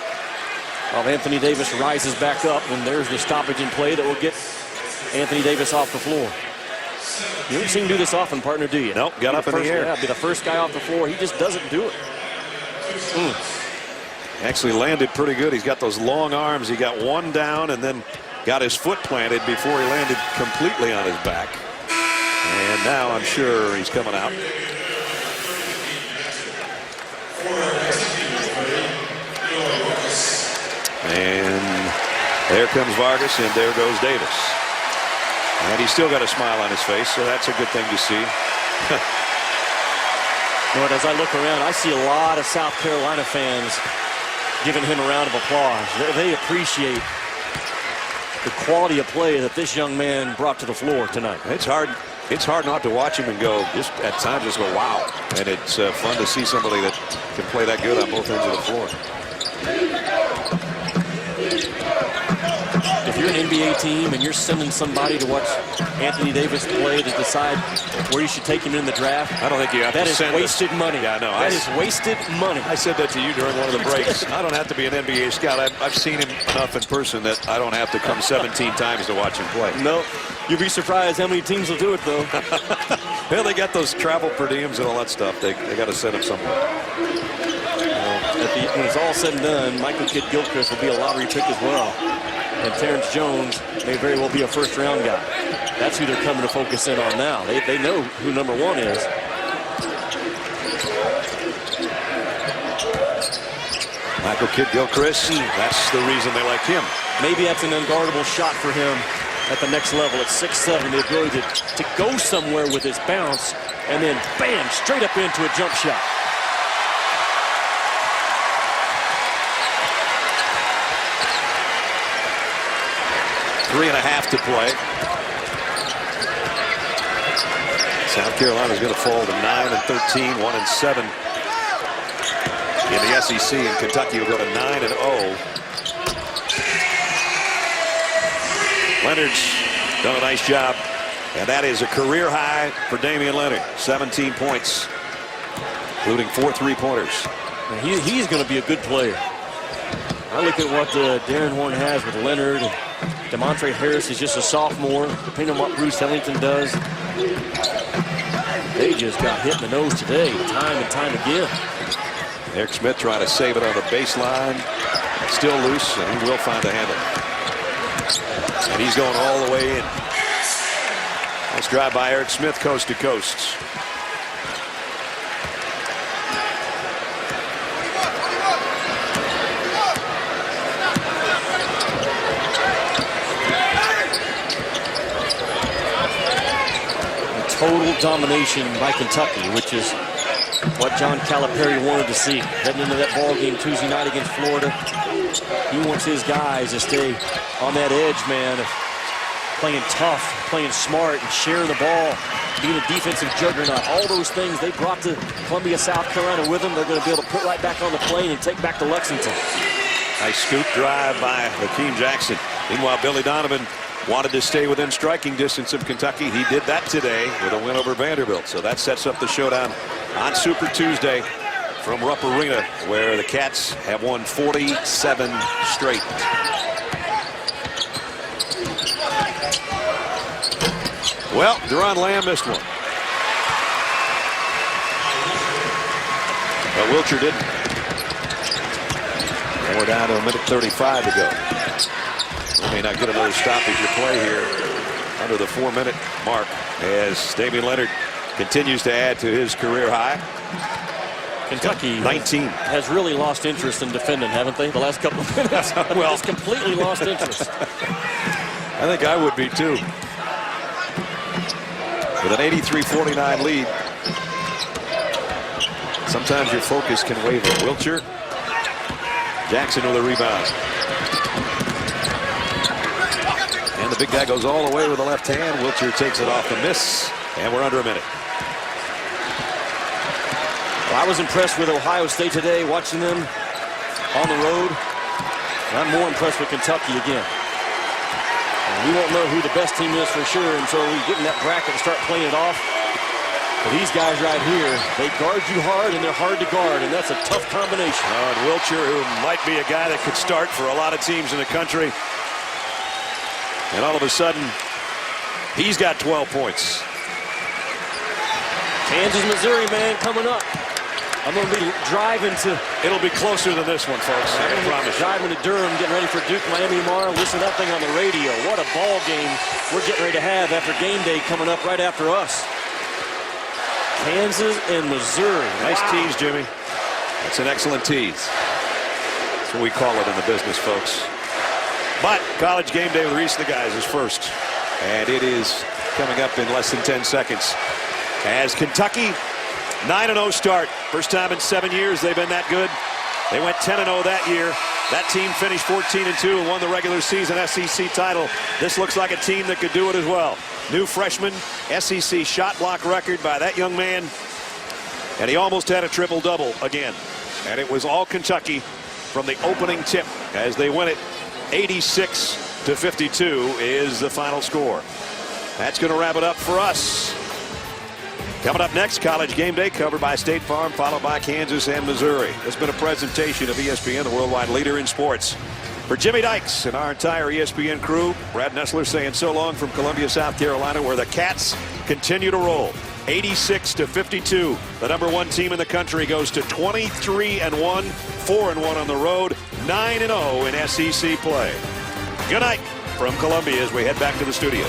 while Anthony Davis rises back up, and there's the stoppage in play that will get Anthony Davis off the floor. You don't see him do this often, partner, do you? Nope, got up in the air. Yeah, be the first guy off the floor. He just doesn't do it. Actually landed pretty good. He's got those long arms. He got one down and then got his foot planted before he landed completely on his back. And now I'm sure he's coming out. And there comes Vargas, and there goes Davis. And he's still got a smile on his face, so that's a good thing to see. You know what, as I look around, I see a lot of South Carolina fans giving him a round of applause. They appreciate the quality of play that this young man brought to the floor tonight. It's hard not to watch him and go, just at times just go, wow. And it's fun to see somebody that can play that good on both ends of the floor. If you're an NBA team and you're sending somebody to watch Anthony Davis play to decide where you should take him in the draft, I don't think you have that to is send wasted money. Yeah, no, that is wasted money. I said that to you during one of the breaks. I don't have to be an NBA scout. I've seen him enough in person that I don't have to come 17 times to watch him play. No, you'd be surprised how many teams will do it, though. Well, they got those travel per diems and all that stuff. They got to send him somewhere. When it's all said and done, Michael Kidd Gilchrist will be a lottery pick as well. And Terrence Jones may very well be a first-round guy. That's who they're coming to focus in on now. They know who number 1 is. Michael Kidd Gilchrist, that's the reason they like him. Maybe that's an unguardable shot for him at the next level. At 6'7", the ability to go somewhere with his bounce and then, bam, straight up into a jump shot. Three and a half to play. South Carolina's going to fall to 9-13, 1-7 in the SEC, and Kentucky will go to 9-0. Leonard's done a nice job, and that is a career high for Damian Leonard. 17 points, including 4 three-pointers. He's going to be a good player. I look at what Darren Horn has with Leonard and DeMontre Harris is just a sophomore. Depending on what Bruce Ellington does, they just got hit in the nose today, time and time again. Eric Smith trying to save it on the baseline. Still loose, and he will find a handle. And he's going all the way in. Nice drive by Eric Smith, coast to coast. Total domination by Kentucky, which is what John Calipari wanted to see. Heading into that ball game Tuesday night against Florida, he wants his guys to stay on that edge, man, of playing tough, playing smart, and sharing the ball, being a defensive juggernaut. All those things they brought to Columbia, South Carolina with them, they're going to be able to put right back on the plane and take back to Lexington. Nice scoop drive by Hakeem Jackson. Meanwhile, Billy Donovan wanted to stay within striking distance of Kentucky. He did that today with a win over Vanderbilt. So that sets up the showdown on Super Tuesday from Rupp Arena, where the Cats have won 47 straight. Well, Deron Lamb missed one. But Wilcher didn't. And we're down to a minute 35 to go. We may not get another stoppage of play here under the 4-minute mark as Damian Leonard continues to add to his career high. Kentucky 19 has really lost interest in defending, haven't they, the last couple of minutes? Well, just completely lost interest. I think I would be too. With an 83-49 lead, sometimes your focus can waver. Wilcher, Jackson with a rebound. And the big guy goes all the way with the left hand. Wilcher takes it off the miss, and we're under a minute. Well, I was impressed with Ohio State today, watching them on the road. And I'm more impressed with Kentucky again. And we won't know who the best team is for sure until we get in that bracket and start playing it off. But these guys right here, they guard you hard, and they're hard to guard, and that's a tough combination. And Wilcher, who might be a guy that could start for a lot of teams in the country. And all of a sudden, he's got 12 points. Kansas, Missouri, man, coming up. I'm going to be driving to... It'll be closer than this one, folks. I promise you. Driving to Durham, getting ready for Duke, Miami tomorrow. Listen to that thing on the radio. What a ball game we're getting ready to have after game day coming up right after us. Kansas and Missouri. Nice tease, Jimmy. That's an excellent tease. That's what we call it in the business, folks. But College Game Day with Reese the Guys is first. And it is coming up in less than 10 seconds. As Kentucky, 9-0 start. First time in 7 years they've been that good. They went 10-0 that year. That team finished 14-2 and won the regular season SEC title. This looks like a team that could do it as well. New freshman, SEC shot block record by that young man. And he almost had a triple-double again. And it was all Kentucky from the opening tip as they win it. 86-52 is the final score. That's going to wrap it up for us. Coming up next, College Game Day covered by State Farm, followed by Kansas and Missouri. This has been a presentation of ESPN, the worldwide leader in sports. For Jimmy Dykes and our entire ESPN crew, Brad Nessler saying so long from Columbia, South Carolina, where the Cats continue to roll. 86-52. The #1 team in the country goes to 23-1, 4-1 on the road, 9-0 in SEC play. Good night from Columbia as we head back to the studio.